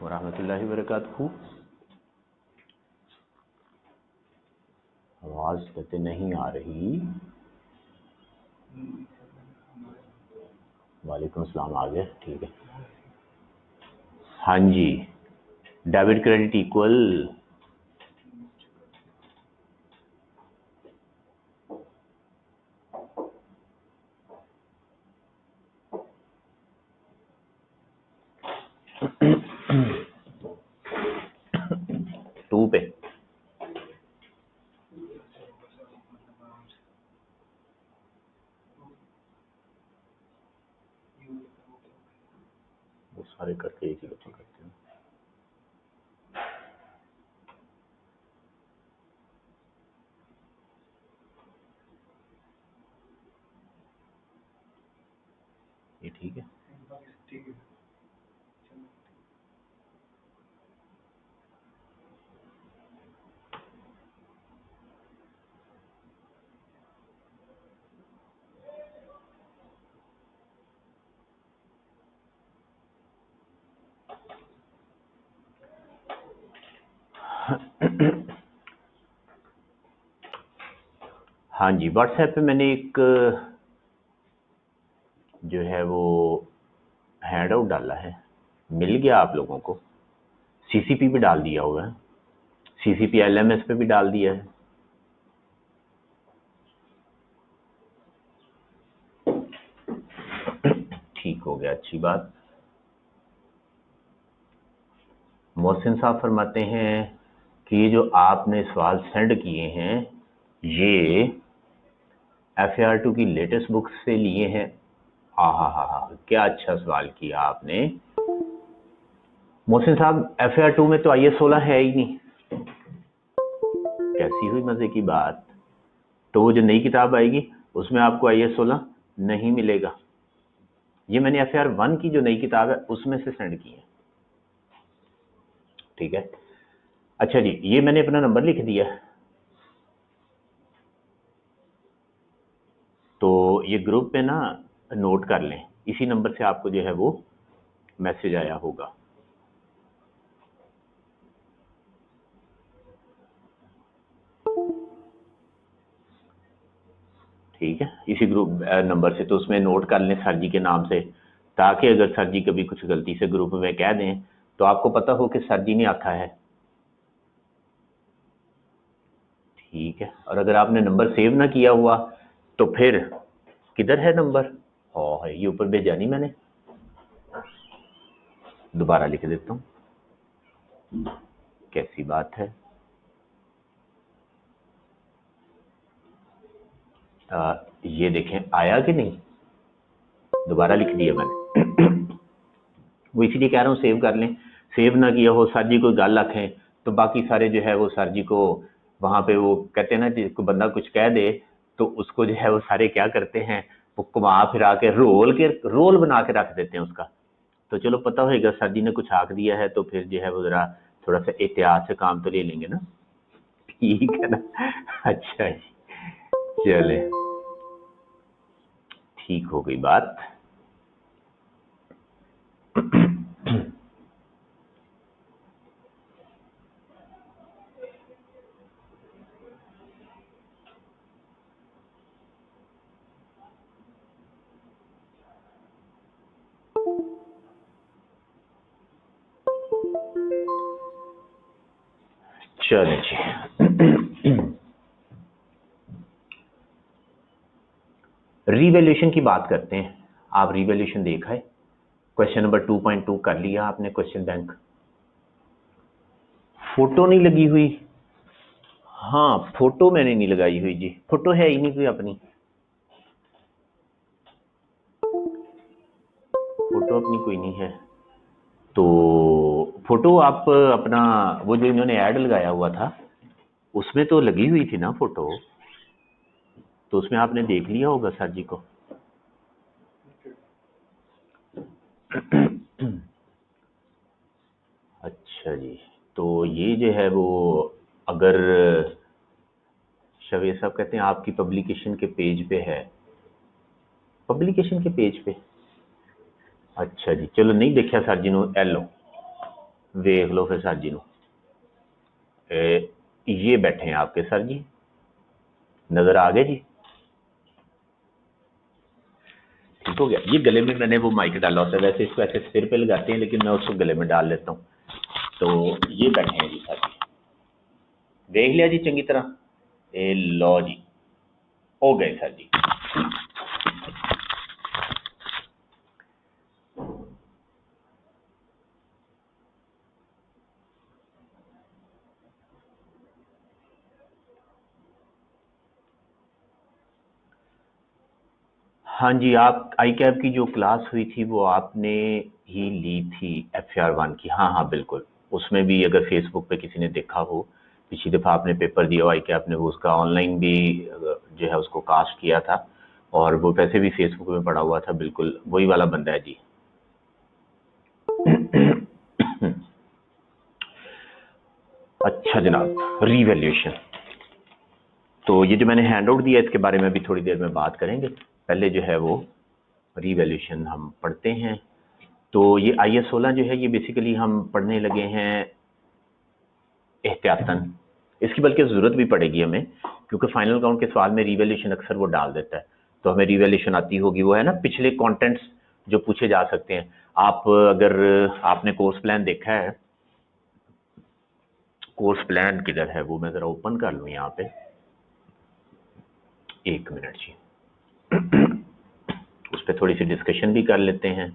वरहमतुल्लाहि वबरकातुहू। आवाज़ कहते नहीं आ रही। वालेकुम अस्सलाम, आ गया, ठीक है। हाँ जी, डेबिट क्रेडिट इक्वल टू पे। वो सारे करके एक ही दफा करते हैं। ये ठीक है। हाँ जी, व्हाट्सएप पे मैंने एक जो है वो हैंड आउट डाला है, मिल गया आप लोगों को। सीसीपी भी डाल दिया हुआ है, सीसीपी एलएमएस पे भी डाल दिया है। ठीक हो गया, अच्छी बात। मोहसिन साहब फरमाते हैं कि ये जो आपने सवाल सेंड किए हैं ये FAR2 की लेटेस्ट बुक से लिए हैं। हा, क्या अच्छा सवाल किया आपने मोहसिन साहब। FAR2 में तो IS 16 है ही नहीं। कैसी हुई मजे की बात। तो वो जो नई किताब आएगी उसमें आपको IS 16 नहीं मिलेगा। ये मैंने FAR1 की जो नई किताब है उसमें से सेंड की है, ठीक है। अच्छा जी, ये मैंने अपना नंबर लिख दिया, तो ये ग्रुप पे ना नोट कर लें। इसी नंबर से आपको जो है वो मैसेज आया होगा। ठीक है, इसी ग्रुप नंबर से, तो उसमें नोट कर लें सर जी के नाम से, ताकि अगर सर जी कभी कुछ गलती से ग्रुप में कह दें तो आपको पता हो कि सर जी ने आखा है। ठीक है, और अगर आपने नंबर सेव ना किया हुआ तो फिर किधर है नंबर? हाँ है, ये ऊपर भेजा नहीं मैंने, दोबारा लिख देता हूँ। कैसी बात है। ये देखें आया कि नहीं, दोबारा लिख दिया मैंने। वो इसलिए कह रहा हूँ सेव कर लें, सेव ना किया हो सर जी कोई गल आखें तो बाकी सारे जो है वो सर जी को वहाँ पे वो कहते हैं ना, जिसको बंदा कुछ कह दे तो उसको जो है वो सारे क्या करते हैं, वो घुमा फिरा के रोल बना के रख देते हैं उसका। तो चलो पता होगा सर जी ने कुछ आख दिया है तो फिर जो है वो जरा थोड़ा सा एहतियात से काम तो ले लेंगे ना। ठीक है ना। अच्छा जी, चले, ठीक हो गई बात। चले जी, रिवैल्यूएशन की बात करते हैं। आप रिवैल्यूएशन देखा है, क्वेश्चन नंबर 2.2 कर लिया आपने क्वेश्चन बैंक। फोटो नहीं लगी हुई? हाँ, फोटो मैंने नहीं लगाई हुई जी, फोटो है ही नहीं कोई अपनी, फोटो अपनी कोई नहीं है। तो फोटो आप अपना वो जो इन्होंने ऐड लगाया हुआ था उसमें तो लगी हुई थी ना फोटो, तो उसमें आपने देख लिया होगा सर जी को। अच्छा जी, तो ये जो है वो अगर शवेद साहब कहते हैं आपकी पब्लिकेशन के पेज पे है, पब्लिकेशन के पेज पे। अच्छा जी, चलो नहीं देखा सर जी ने। एलो वेख लो फिर सर जी नु ये बैठे हैं आपके सर जी, नजर आ गए जी? ठीक हो गया। ये गले में मैंने वो माइक डाला होता है, वैसे इसको ऐसे सिर पे लगाते हैं लेकिन मैं उसको गले में डाल लेता हूँ। तो ये बैठे हैं जी सर जी, देख लिया जी चंगी तरह? ए लो जी, हो गए सर जी। हाँ जी, आप आई कैब की जो क्लास हुई थी वो आपने ही ली थी FR1 की? हाँ हाँ बिल्कुल। उसमें भी अगर फेसबुक पे किसी ने देखा हो, पिछली दफ़ा आपने पेपर दिया हो आई कैब ने, वो उसका ऑनलाइन भी जो है उसको कास्ट किया था, और वो वैसे भी फेसबुक में पड़ा हुआ था, बिल्कुल वही वाला बंदा है जी। अच्छा जनाब, रीवैल्यूएशन, तो ये जो मैंने हैंड आउट दिया इसके बारे में भी थोड़ी देर में बात करेंगे। पहले जो है वो रीवैल्यूएशन हम पढ़ते हैं। तो ये IS 16 जो है ये बेसिकली हम पढ़ने लगे हैं एहतियातन, इसकी बल्कि ज़रूरत भी पड़ेगी हमें, क्योंकि फाइनल काउंट के सवाल में रीवैल्यूएशन अक्सर वो डाल देता है, तो हमें रीवैल्यूएशन आती होगी। वो है ना पिछले कंटेंट्स जो पूछे जा सकते हैं। आप अगर आपने कोर्स प्लान देखा है, कोर्स प्लान किधर है वो मैं ज़रा ओपन कर लूँ यहाँ पे, एक मिनट जी। उस पर थोड़ी सी डिस्कशन भी कर लेते हैं।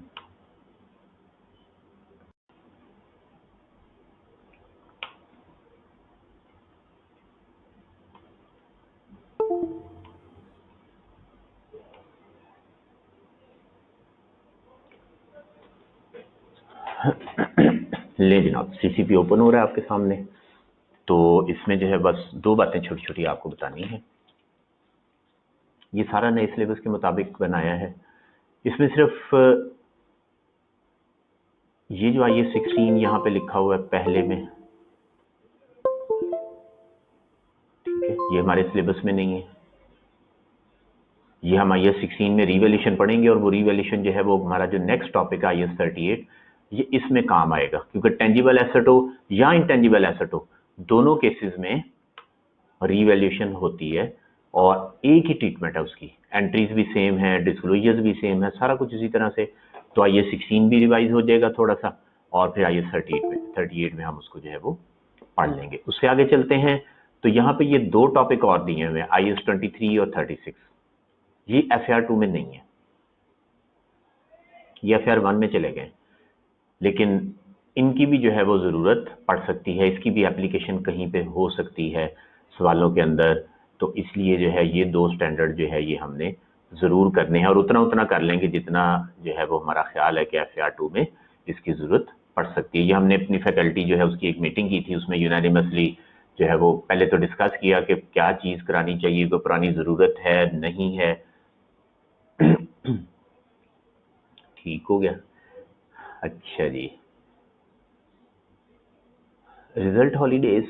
ले जनाब, CCP ओपन हो रहा है आपके सामने। तो इसमें जो है बस दो बातें छोटी छोटी आपको बतानी है। ये सारा नए सिलेबस के मुताबिक बनाया है। इसमें सिर्फ ये जो IS 16 यहाँ पे लिखा हुआ है पहले में, ठीक है, ये हमारे सिलेबस में नहीं है। ये हम IS 16 में रीवैल्यूएशन पढ़ेंगे, और वो रीवैल्यूएशन जो है वो हमारा जो नेक्स्ट टॉपिक है IS 38, ये इसमें काम आएगा, क्योंकि टेंजिबल एसेट हो या इंटेंजिबल एसेट हो, दोनों केसेस में रीवैल्यूएशन होती है, और एक ही ट्रीटमेंट है उसकी, एंट्रीज भी सेम है, डिस्क्लोजर्स भी सेम है, सारा कुछ इसी तरह से। तो IS 16 भी रिवाइज हो जाएगा थोड़ा सा, और फिर IS 38 में हम उसको जो है वो पढ़ लेंगे। उससे आगे चलते हैं, तो यहाँ पे ये दो टॉपिक और दिए हुए हैं, IS 23 और 36, ये FR2 में नहीं है, ये FR1 में चले गए, लेकिन इनकी भी जो है वो ज़रूरत पड़ सकती है, इसकी भी एप्लीकेशन कहीं पे हो सकती है सवालों के अंदर। तो इसलिए जो है ये दो स्टैंडर्ड जो है ये हमने ज़रूर करने हैं, और उतना उतना कर लेंगे जितना जो है वो हमारा ख्याल है कि FR2 में इसकी ज़रूरत पड़ सकती है। ये हमने अपनी फैकल्टी जो है उसकी एक मीटिंग की थी, उसमें यूनानिमसली जो है वो पहले तो डिस्कस किया कि क्या चीज़ करानी चाहिए, कोई पुरानी ज़रूरत है नहीं है। ठीक हो गया। अच्छा जी, रिजल्ट हॉलीडेज,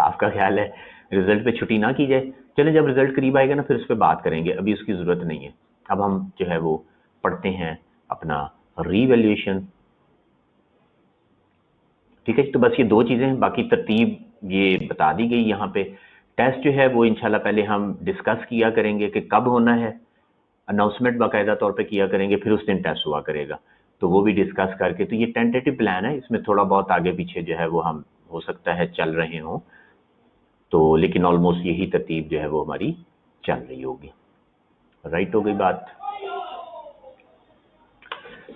आपका ख्याल है रिजल्ट पे छुट्टी ना की जाए? चलें, जब रिजल्ट करीब आएगा ना फिर उस पर बात करेंगे, अभी उसकी ज़रूरत नहीं है। अब हम जो है वो पढ़ते हैं अपना रीवैल्यूएशन। ठीक है, तो बस ये दो चीज़ें हैं, बाकी तरतीब ये बता दी गई यहाँ पे। टेस्ट जो है वो इंशाल्लाह पहले हम डिस्कस किया करेंगे कि कब होना है, अनाउंसमेंट बाकायदा तौर पे किया करेंगे, फिर उस दिन टेस्ट हुआ करेगा, तो वो भी डिस्कस करके। तो ये टेंटेटिव प्लान है, इसमें थोड़ा बहुत आगे पीछे जो है वो हम हो सकता है चल रहे हों, तो लेकिन ऑलमोस्ट यही तरतीब जो है वो हमारी चल रही होगी। राइट हो गई बात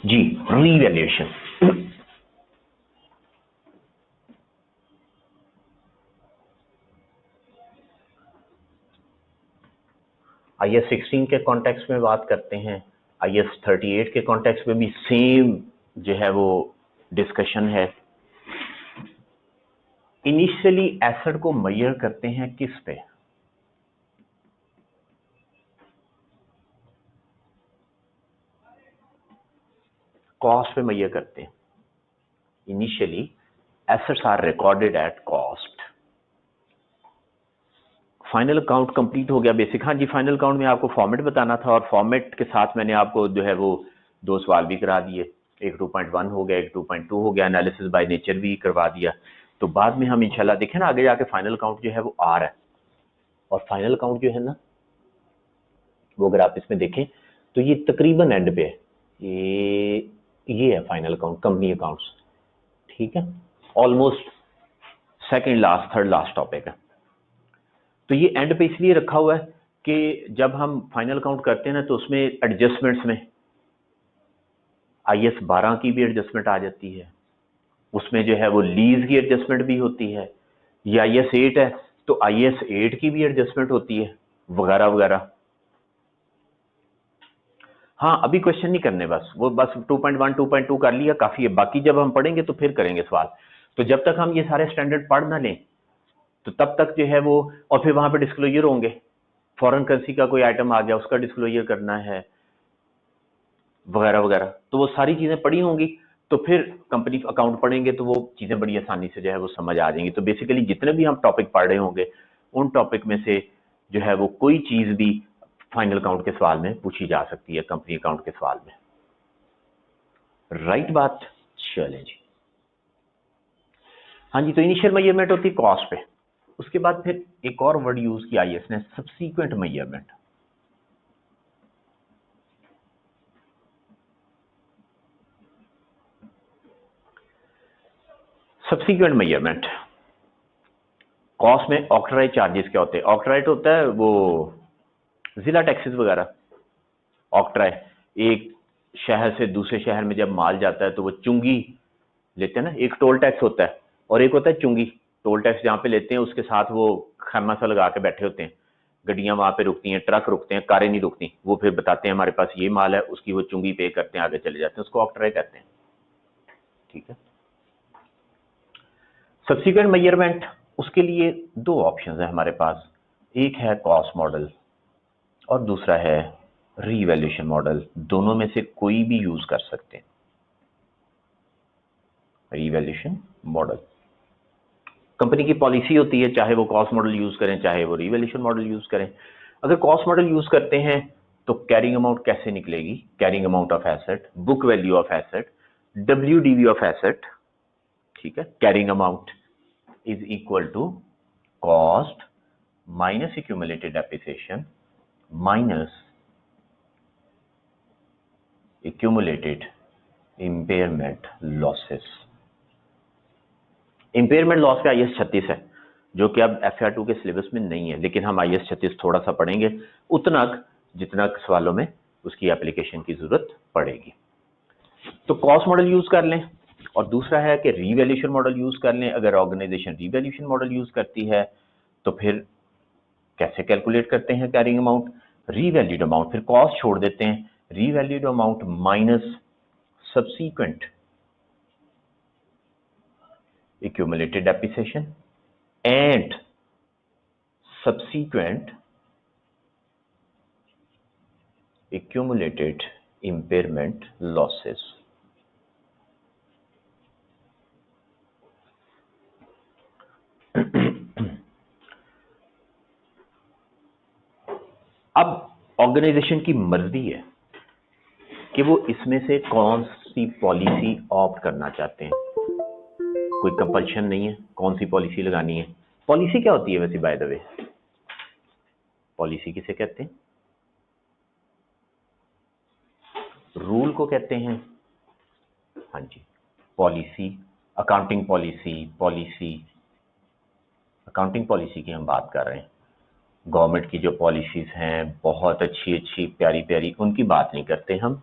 जी। रीवैल्यूएशन, IS 16 के कॉन्टेक्स्ट में बात करते हैं, IS 38 के कॉन्टेक्स्ट में भी सेम जो है वो डिस्कशन है। इनिशियली एसेट को मेजर करते हैं किस पे? कॉस्ट पे मेजर करते हैं। Initially assets are recorded at cost. Final account complete हो गया बेसिक। हाँ जी, फाइनल अकाउंट में आपको फॉर्मेट बताना था, और फॉर्मेट के साथ मैंने आपको जो है वो दो सवाल भी करा दिए। एक 2.1 हो गया, एक 2.2 हो गया, एनालिसिस बाय नेचर भी करवा दिया। तो बाद में हम इंशाल्लाह देखें ना, आगे जाके फाइनल काउंट जो है वो आ रहा है, और फाइनल काउंट जो है ना वो अगर आप इसमें देखें तो ये तकरीबन एंड पे है, ये है फाइनल काउंट, कंपनी अकाउंट्स, ठीक है, almost second last third last topic है। तो ये एंड पे इसलिए रखा हुआ है कि जब हम फाइनल काउंट करते हैं ना तो उसमें एडजस्टमेंट्स में IAS 12 की भी एडजस्टमेंट आ जाती है, उसमें जो है वो लीज की एडजस्टमेंट भी होती है, या IAS 8 है तो IAS 8 की भी एडजस्टमेंट होती है, वगैरह वगैरह। हाँ अभी क्वेश्चन नहीं करने, बस वो बस 2.1 2.2 कर लिया काफी है, बाकी जब हम पढ़ेंगे तो फिर करेंगे सवाल। तो जब तक हम ये सारे स्टैंडर्ड पढ़ ना लें तो तब तक जो है वो, और फिर वहां पे डिस्क्लोजर होंगे, फॉरेन करेंसी का कोई आइटम आ गया उसका डिस्क्लोजर करना है, वगैरह वगैरह, तो वो सारी चीजें पढ़ी होंगी। तो फिर कंपनी अकाउंट पढ़ेंगे तो वो चीजें बड़ी आसानी से जो है वो समझ आ जाएंगी। तो बेसिकली जितने भी हम टॉपिक पढ़ रहे होंगे उन टॉपिक में से जो है वो कोई चीज भी फाइनल अकाउंट के सवाल में पूछी जा सकती है, कंपनी अकाउंट के सवाल में, राइट बात। चलें जी, हाँ जी, तो इनिशियल मेजरमेंट होती है कॉस्ट पे, उसके बाद फिर एक और वर्ड यूज किया IAS ने, subsequent measurement. Subsequent measurement, cost में ऑक्ट्राइट चार्जेस क्या होते हैं? ऑक्ट्राइट होता है वो जिला टैक्सेस वगैरह। ऑक्ट्राई, एक शहर से दूसरे शहर में जब माल जाता है तो वो चुंगी लेते हैं ना, एक टोल टैक्स होता है और एक होता है चुंगी। टोल टैक्स जहाँ पे लेते हैं उसके साथ वो खैमा सा लगा के बैठे होते हैं, गड्डियां वहां पे रुकती हैं, ट्रक रुकते हैं, कारें नहीं रुकती, वो फिर बताते हैं हमारे पास ये माल है, उसकी वो चुंगी पे करते हैं, आगे चले जाते हैं, उसको ऑक्ट्राई कहते हैं, ठीक है। सब्सिक्वेंट मेजरमेंट, उसके लिए दो ऑप्शन है हमारे पास, एक है कॉस्ट मॉडल और दूसरा है रीवैल्यूएशन मॉडल। दोनों में से कोई भी यूज कर सकते हैं। रीवैल्यूएशन मॉडल कंपनी की पॉलिसी होती है, चाहे वो कॉस्ट मॉडल यूज करें चाहे वो रीवैल्यूएशन मॉडल यूज करें। अगर कॉस्ट मॉडल यूज करते हैं तो कैरिंग अमाउंट कैसे निकलेगी? Carrying amount of asset, book value of asset, WDV of asset, ठीक है। Carrying amount is equal to cost minus accumulated depreciation minus accumulated impairment losses. Impairment loss का IAS 36 है, जो कि अब FR2 के सिलेबस में नहीं है, लेकिन हम IAS 36 थोड़ा सा पढ़ेंगे, उतना जितना सवालों में उसकी एप्लीकेशन की जरूरत पड़ेगी। तो कॉस्ट मॉडल यूज कर लें, और दूसरा है कि रीवैल्यूएशन मॉडल यूज कर लें। अगर ऑर्गेनाइजेशन रीवैल्यूएशन मॉडल यूज करती है तो फिर कैसे कैलकुलेट करते हैं कैरिंग अमाउंट? रीवैल्यूड अमाउंट, फिर कॉस्ट छोड़ देते हैं, revalued amount minus subsequent accumulated depreciation and subsequent accumulated impairment losses। अब ऑर्गेनाइजेशन की मर्जी है कि वो इसमें से कौन सी पॉलिसी ऑप्ट करना चाहते हैं। कोई कंपल्शन नहीं है कौन सी पॉलिसी लगानी है। पॉलिसी क्या होती है वैसे, बाय द वे पॉलिसी किसे कहते हैं? रूल को कहते हैं, हाँ जी। Policy, accounting policy accounting policy की हम बात कर रहे हैं। गवर्नमेंट की जो पॉलिसीज हैं बहुत अच्छी अच्छी प्यारी प्यारी, उनकी बात नहीं करते हम।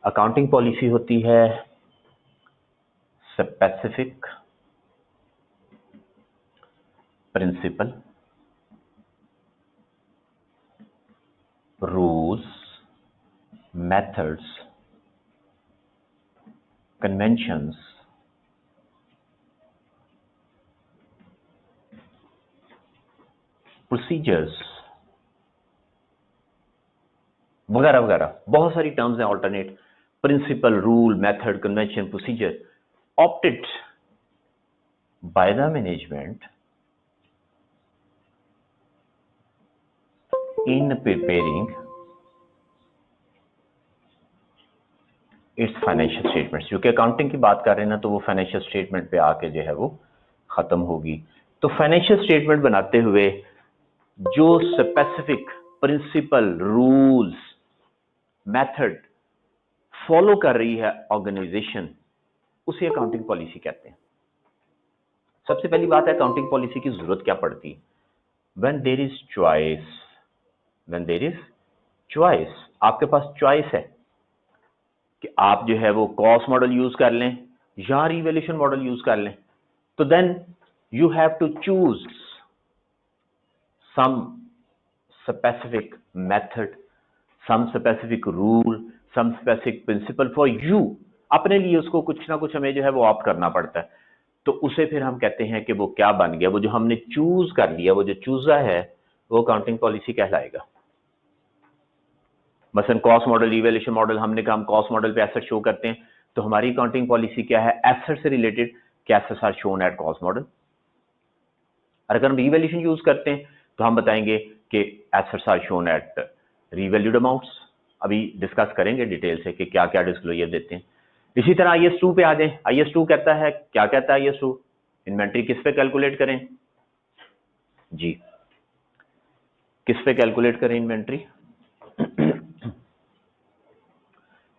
अकाउंटिंग पॉलिसी होती है specific principle, rules, methods, conventions, procedures वगैरह वगैरह, बहुत सारी टर्म्स हैं alternate. Principle, rule, method, convention, procedure opted by the management in preparing its financial statements. क्योंकि अकाउंटिंग की बात कर रहे हैं ना, तो वो फाइनेंशियल स्टेटमेंट पे आके जो है वो खत्म होगी। तो फाइनेंशियल स्टेटमेंट बनाते हुए जो specific principle, rules, method follow कर रही है ऑर्गेनाइजेशन, उसे अकाउंटिंग पॉलिसी कहते हैं। सबसे पहली बात है अकाउंटिंग पॉलिसी की जरूरत क्या पड़ती है? When there is choice, when there is choice, आपके पास चॉइस है कि आप जो है वो कॉस्ट मॉडल यूज कर लें या रिवैल्यूएशन मॉडल यूज कर लें, तो then you have to choose some specific method, some specific rule, some specific principle for you. अपने लिए उसको कुछ ना कुछ हमें जो है वो ऑप्ट करना पड़ता है। तो उसे फिर हम कहते हैं कि वो क्या बन गया, वो जो हमने चूज कर लिया, वो जो चूजा है, वो अकाउंटिंग पॉलिसी कहलाएगा। मसलन कॉस्ट मॉडल, रिवैल्यूएशन मॉडल, हमने कहा हम कॉस्ट मॉडल पे एसेट शो करते हैं, तो हमारी अकाउंटिंग पॉलिसी क्या है? एसेट से रिलेटेड कि assets are shown at cost model. और अगर हम रिवैल्यूएशन यूज करते हैं तो हम बताएंगे कि assets are shown at revalued amounts. अभी डिस्कस करेंगे डिटेल से कि क्या क्या डिस्क्लोजर देते हैं। इसी तरह IS2 पे आ जाए। IS2 कहता है, क्या कहता है IS2? इन्वेंट्री किस पे कैलकुलेट करें जी? किस पे कैलकुलेट करें inventory?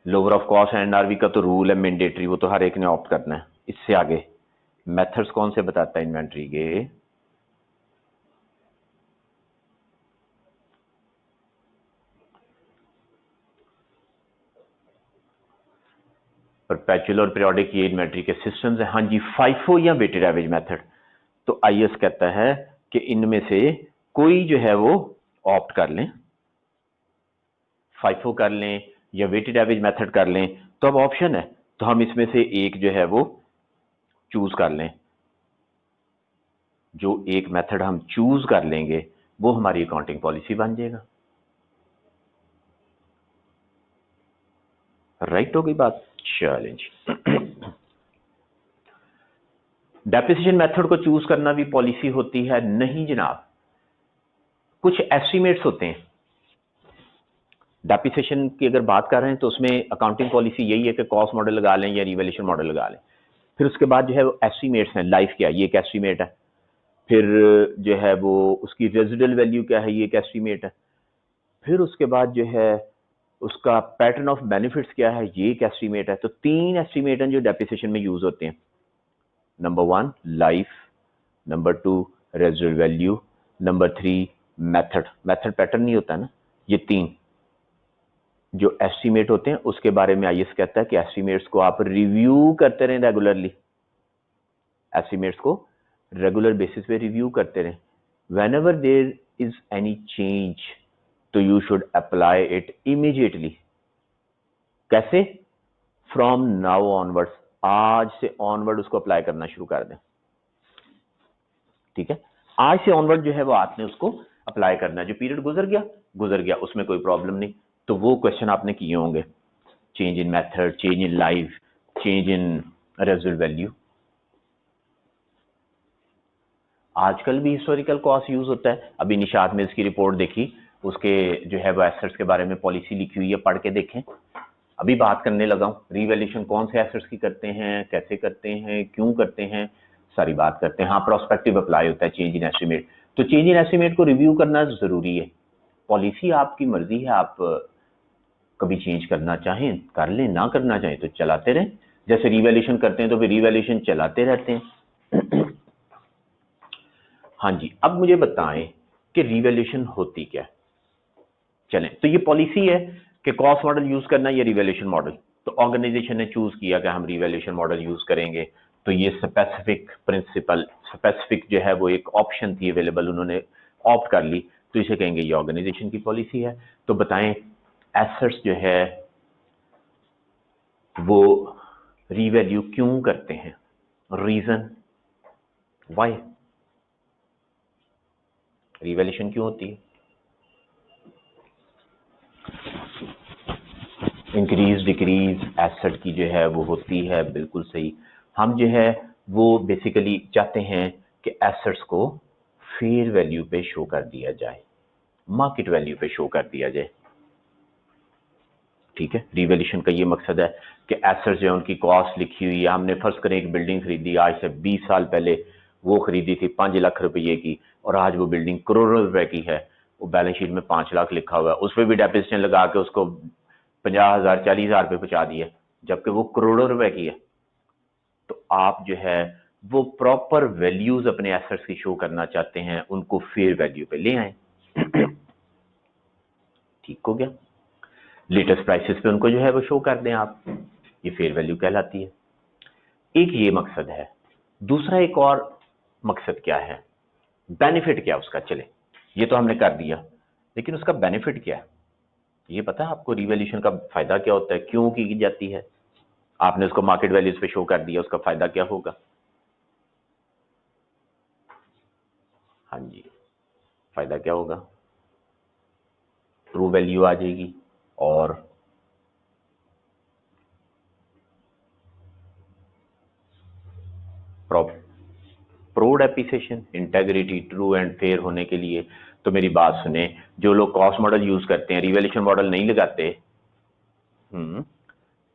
Lower of cost and RV का तो रूल है मैंडेटरी, वो तो हर एक ने ऑप्ट करना है। इससे आगे मेथड्स कौन से बताता है इन्वेंट्री के? परपेचुअल और पीरियोडिक, ये इन्वेंट्री के सिस्टम्स है। हाँ जी, फाइफो या वेटेड एवरेज मेथड। तो IS कहता है कि इनमें से कोई जो है वो ऑप्ट कर लें, फाइफो कर लें या वेटेड एवरेज मेथड कर लें। तो अब ऑप्शन है, तो हम इसमें से एक जो है वो चूज कर लें। जो एक मेथड हम चूज कर लेंगे वो हमारी अकाउंटिंग पॉलिसी बन जाएगा। राइट हो गई बात? चैलेंज। डेप्रिसिएशन मेथड को चूज करना भी पॉलिसी होती है? नहीं जनाब, कुछ एस्टिमेट्स होते हैं। डेप्रिसिएशन की अगर बात कर रहे हैं तो उसमें अकाउंटिंग पॉलिसी यही है कि कॉस्ट मॉडल लगा लें या रिवैल्यूएशन मॉडल लगा लें। फिर उसके बाद जो है वो एस्टिमेट्स हैं। लाइफ क्या है, ये एक एस्टिमेट है। फिर जो है वो उसकी रेजिडुअल वैल्यू क्या है, ये एक एस्टिमेट है। फिर उसके बाद जो है उसका पैटर्न ऑफ बेनिफिट्स क्या है, ये एक एस्टिमेट है। तो 3 एस्टिमेट हैं जो डेप्रिसिएशन में यूज होते हैं। Number 1 life, number 2 residual value, number 3 method. Method pattern नहीं होता ना। ये 3 जो एस्टिमेट होते हैं उसके बारे में IS कहता है कि एस्टिमेट्स को आप रिव्यू करते रहें रेगुलरली। एस्टिमेट्स को रेगुलर बेसिस पे रिव्यू करते रहें। Whenever there is any change तो you should apply it immediately. कैसे? फ्रॉम नाउ ऑनवर्ड्स, आज से ऑनवर्ड उसको अप्लाई करना शुरू कर दें। ठीक है, आज से ऑनवर्ड जो है वो आपने उसको अप्लाई करना है। जो पीरियड गुजर गया, उसमें कोई प्रॉब्लम नहीं। तो वो क्वेश्चन आपने किए होंगे, change in method, change in life, change in residual value. आजकल भी हिस्टोरिकल कॉस्ट यूज होता है। अभी निशात में इसकी रिपोर्ट देखी, उसके जो है वो एसेट्स के बारे में पॉलिसी लिखी हुई है, पढ़ के देखें। अभी बात करने लगा हूँ रिवैल्यूएशन कौन से एसेट्स की करते हैं, कैसे करते हैं, क्यों करते हैं, सारी बात करते हैं। हाँ, प्रोस्पेक्टिव अप्लाई होता है चेंज इन एस्टिमेट। तो चेंज इन एस्टिमेट को रिव्यू करना जरूरी है। पॉलिसी आपकी मर्जी है, आप कभी चेंज करना चाहें कर लें, ना करना चाहें तो चलाते रहें। जैसे रिवैल्यूएशन करते हैं तो फिर रिवैल्यूएशन चलाते रहते हैं। हाँ जी, अब मुझे बताएं कि रिवैल्यूएशन होती क्या है। चलें, तो ये पॉलिसी है कि कॉस्ट मॉडल यूज करना या रिवैल्यूएशन मॉडल। तो ऑर्गेनाइजेशन ने चूज किया कि हम रिवैल्यूएशन मॉडल यूज करेंगे। तो ये स्पेसिफिक प्रिंसिपल, स्पेसिफिक जो है वो एक ऑप्शन थी अवेलेबल, उन्होंने ऑप्ट कर ली, तो इसे कहेंगे ये ऑर्गेनाइजेशन की पॉलिसी है। तो बताएं एसेट्स जो है वो रीवैल्यू क्यों करते हैं? रीजन व्हाई रिवैल्यूएशन क्यों होती है? इंक्रीज डिक्रीज एसेट की जो है वो होती है, बिल्कुल सही। हम जो है वो बेसिकली चाहते हैं कि एसेट्स को फेयर वैल्यू पे शो कर दिया जाए, मार्केट वैल्यू पे शो कर दिया जाए। ठीक है, रिवैल्यूएशन का ये मकसद है कि एसेट्स जो है उनकी कॉस्ट लिखी हुई है। हमने फर्ज करें एक बिल्डिंग खरीदी आज से 20 साल पहले, वो खरीदी थी 5 लाख रुपए की और आज वो बिल्डिंग करोड़ों रुपए की है, वो बैलेंस शीट में 5 लाख लिखा हुआ है, उस पर भी डेप्रिसिएशन लगा के उसको 50,000 40,000 रुपये पहुंचा दिए, जबकि वो करोड़ों रुपए की है। तो आप जो है वो प्रॉपर वैल्यूज अपने एसेट्स की शो करना चाहते हैं, उनको फेयर वैल्यू पे ले आए। ठीक हो गया, लेटेस्ट प्राइसेस पे उनको जो है वो शो कर दें आप, ये फेयर वैल्यू कहलाती है। एक ये मकसद है। दूसरा एक और मकसद क्या है, बेनिफिट क्या उसका, चले ये तो हमने कर दिया, लेकिन उसका बेनिफिट क्या है ये पता है आपको? रिवैल्यूएशन का फायदा क्या होता है, क्यों की जाती है? आपने उसको मार्केट वैल्यूज पे शो कर दिया, उसका फायदा क्या होगा? हाँ जी, फायदा क्या होगा? ट्रू वैल्यू आ जाएगी और pro depreciation, integrity, true and fair होने के लिए। तो मेरी बात सुने, जो लोग कॉस्ट मॉडल यूज करते हैं, रिवैल्यूएशन मॉडल नहीं लगाते,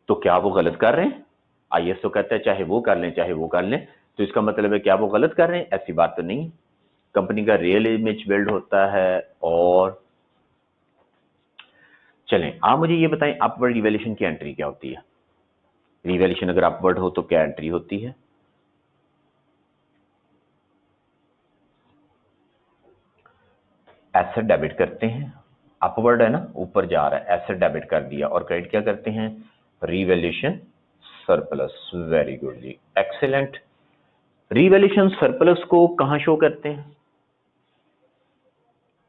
तो क्या वो गलत कर रहे हैं? आईएएस तो कहता है चाहे वो कर लें चाहे वो कर लें, तो इसका मतलब है क्या वो गलत कर रहे हैं? ऐसी बात तो नहीं। कंपनी का रियल इमेज बिल्ड होता है। और चलें, आप मुझे ये बताएं अपवर्ड रिवैल्यूएशन की एंट्री क्या होती है? रिवैल्यूएशन अगर अपवर्ड हो तो क्या एंट्री होती है? एसेट डेबिट करते हैं, अपवर्ड है ना, ऊपर जा रहा है, एसेट डेबिट कर दिया, और क्रेडिट क्या करते हैं? Revaluation surplus. वेरी गुड जी, एक्सीलेंट। रिवैल्यूएशन सरप्लस को कहां शो करते हैं?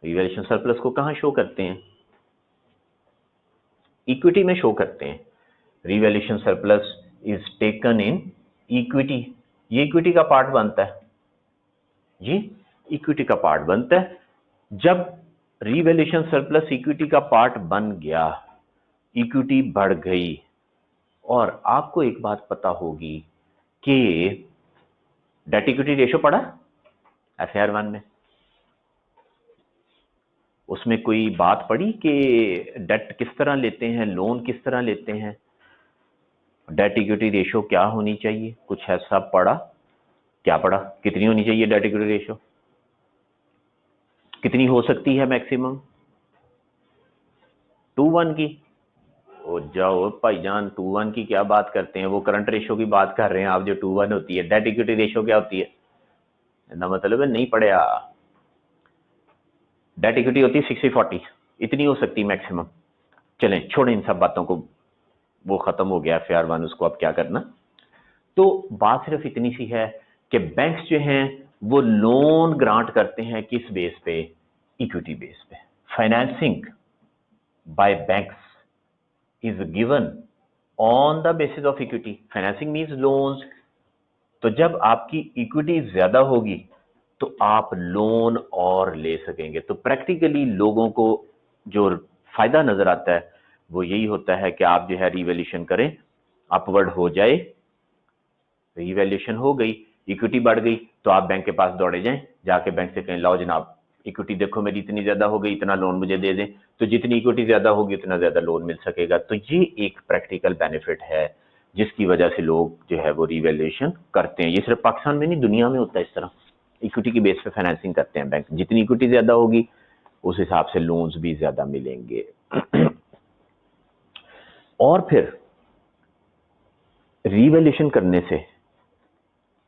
रिवैल्यूएशन सरप्लस को कहां शो करते हैं? इक्विटी में शो करते हैं। Revaluation surplus is taken in equity, ये इक्विटी का पार्ट बनता है, ये इक्विटी का पार्ट बनता है। जब रिवैल्यूएशन सरप्लस इक्विटी का पार्ट बन गया, इक्विटी बढ़ गई, और आपको एक बात पता होगी कि डेट इक्विटी रेशो पढ़ा एफआर 1 में, उसमें कोई बात पड़ी कि डेट किस तरह लेते हैं, लोन किस तरह लेते हैं, डेट इक्विटी रेशो क्या होनी चाहिए, कुछ ऐसा पढ़ा? क्या पढ़ा? कितनी होनी चाहिए डेट इक्विटी रेशो? कितनी हो सकती है मैक्सिमम? 2:1 की। ओ जाओ भाईजान, 2:1 की क्या बात करते हैं, वो करंट रेशो की बात कर रहे हैं आप, जो 2:1 होती है। डेट इक्विटी रेशो क्या होती है? ना मतलब है नहीं पढ़ा। डेट इक्विटी होती है 60-40, इतनी हो सकती है मैक्सिमम। चलें छोड़ें इन सब बातों को, वो खत्म हो गया एफआर 1, उसको अब क्या करना। तो बात सिर्फ इतनी सी है कि बैंक्स जो हैं वो लोन ग्रांट करते हैं किस बेस पे? इक्विटी बेस पे। Financing bye banks is given on the basis of equity. Financing means loans. तो जब आपकी इक्विटी ज्यादा होगी तो आप लोन और ले सकेंगे। तो प्रैक्टिकली लोगों को जो फायदा नजर आता है वो यही होता है कि आप जो है रिवैल्यूएशन करें, अपवर्ड हो जाए, रिवैल्यूएशन हो गई, इक्विटी बढ़ गई, तो आप बैंक के पास दौड़े जाएं, जाके बैंक से कहें लाओ जनाब इक्विटी देखो मेरी इतनी ज्यादा हो गई, इतना लोन मुझे दे दें। तो जितनी इक्विटी ज्यादा होगी उतना ज्यादा लोन मिल सकेगा। तो ये एक प्रैक्टिकल बेनिफिट है जिसकी वजह से लोग जो है वो रिवैल्यूएशन करते हैं। ये सिर्फ पाकिस्तान में नहीं, दुनिया में होता है इस तरह। इक्विटी की बेस पे फाइनेंसिंग करते हैं बैंक, जितनी इक्विटी ज्यादा होगी उस हिसाब से लोन्स भी ज्यादा मिलेंगे। और फिर रिवैल्यूएशन करने से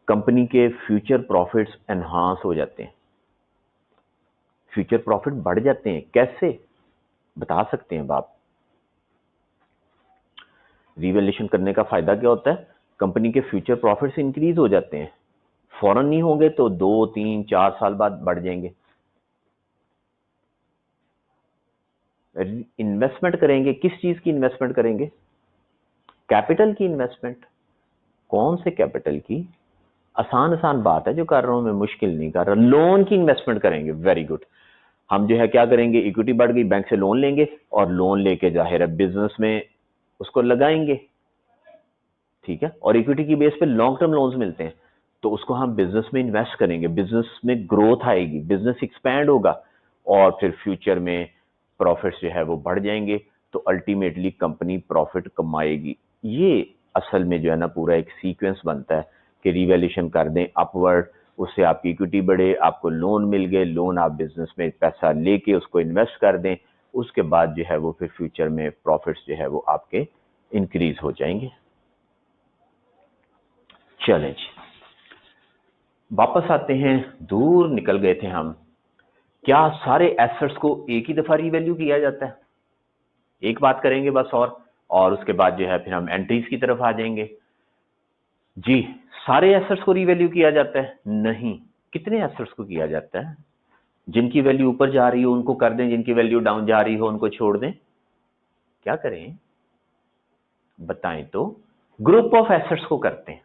कंपनी के फ्यूचर प्रॉफिट्स एनहांस हो जाते हैं, फ्यूचर प्रॉफिट बढ़ जाते हैं। कैसे बता सकते हैं आप? रिवैल्यूएशन करने का फायदा क्या होता है? कंपनी के फ्यूचर प्रॉफिट्स इंक्रीज हो जाते हैं, फौरन नहीं होंगे तो 2, 3, 4 साल बाद बढ़ जाएंगे। इन्वेस्टमेंट करेंगे, किस चीज की इन्वेस्टमेंट करेंगे? कैपिटल की इन्वेस्टमेंट। कौन से कैपिटल की? आसान आसान बात है जो कर रहा हूं मैं, मुश्किल नहीं कर रहा। लोन की इन्वेस्टमेंट करेंगे। Very good. हम जो है क्या करेंगे, इक्विटी बढ़ गई, बैंक से लोन लेंगे और लोन लेके जाहिर है बिजनेस में उसको लगाएंगे, ठीक है। और इक्विटी की बेस पे लॉन्ग टर्म लोन्स मिलते हैं, तो उसको हम बिजनेस में इन्वेस्ट करेंगे, बिजनेस में ग्रोथ आएगी, बिजनेस एक्सपैंड होगा और फिर फ्यूचर में प्रॉफिट्स जो है वो बढ़ जाएंगे। तो अल्टीमेटली कंपनी प्रॉफिट कमाएगी। ये असल में जो है ना पूरा एक सीक्वेंस बनता है कि रिवैल्यूएशन कर दें अपवर्ड, उससे आपकी इक्विटी बढ़े, आपको लोन मिल गए, लोन आप बिजनेस में पैसा लेके उसको इन्वेस्ट कर दें, उसके बाद जो है वो फिर फ्यूचर में प्रॉफिट्स जो है वो आपके इंक्रीज हो जाएंगे। चलें जी, वापस आते हैं, दूर निकल गए थे हम। क्या सारे एसेट्स को एक ही दफा रीवैल्यू किया जाता है? एक बात करेंगे बस, और उसके बाद जो है फिर हम एंट्रीज की तरफ आ जाएंगे। जी, सारे एसेट्स को रीवैल्यू किया जाता है? नहीं। कितने एसेट्स को किया जाता है? जिनकी वैल्यू ऊपर जा रही हो उनको कर दें, जिनकी वैल्यू डाउन जा रही हो उनको छोड़ दें। क्या करें बताएं तो? ग्रुप ऑफ एसेट्स को करते हैं।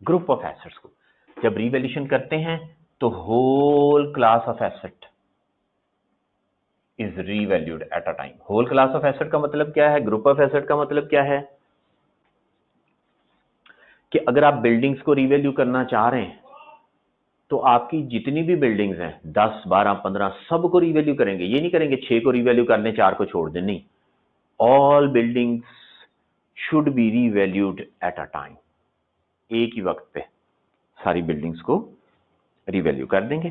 ग्रुप ऑफ एसेट्स को जब रिवैल्यूएशन करते हैं तो whole class of asset is revalued at a time. Whole class of asset का मतलब क्या है? ग्रुप ऑफ एसेट का मतलब क्या है कि अगर आप बिल्डिंग्स को रीवैल्यू करना चाह रहे हैं तो आपकी जितनी भी बिल्डिंग्स हैं 10, 12, 15 सबको रीवैल्यू करेंगे। ये नहीं करेंगे 6 को रीवैल्यू कर लें 4 को छोड़ दें, नहीं। All buildings should be revalued at a time. एक ही वक्त पे सारी बिल्डिंग्स को रीवैल्यू कर देंगे।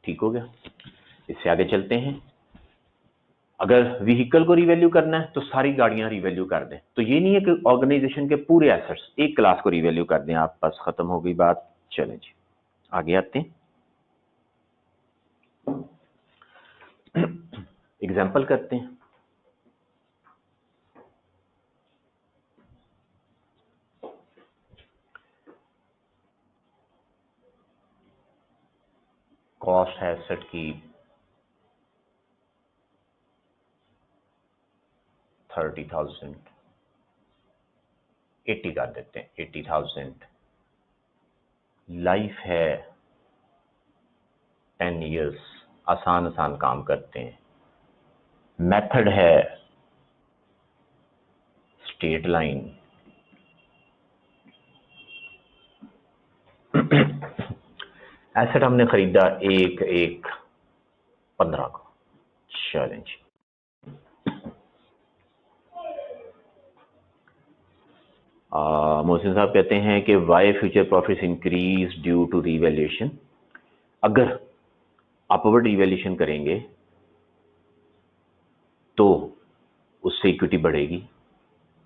ठीक हो गया। इससे आगे चलते हैं। अगर व्हीकल को रिवैल्यू करना है तो सारी गाड़ियां रिवैल्यू कर दें। तो ये नहीं है कि ऑर्गेनाइजेशन के पूरे एसेट्स एक क्लास को रिवैल्यू कर दें आप, बस खत्म हो गई बात। चलें जी आगे आते हैं, एग्जाम्पल करते हैं। कॉस्ट है एसेट की 30,000, 80 कर देते हैं, 80,000। लाइफ है 10 इयर्स, आसान आसान काम करते हैं। मेथड है स्ट्रेट लाइन। एसेट हमने खरीदा 1/1/15 को। चैलेंज मोहसिन साहब कहते हैं कि why future profits increase due to revaluation. अगर अपवर्ड रीवैल्यूएशन करेंगे तो उससे इक्विटी बढ़ेगी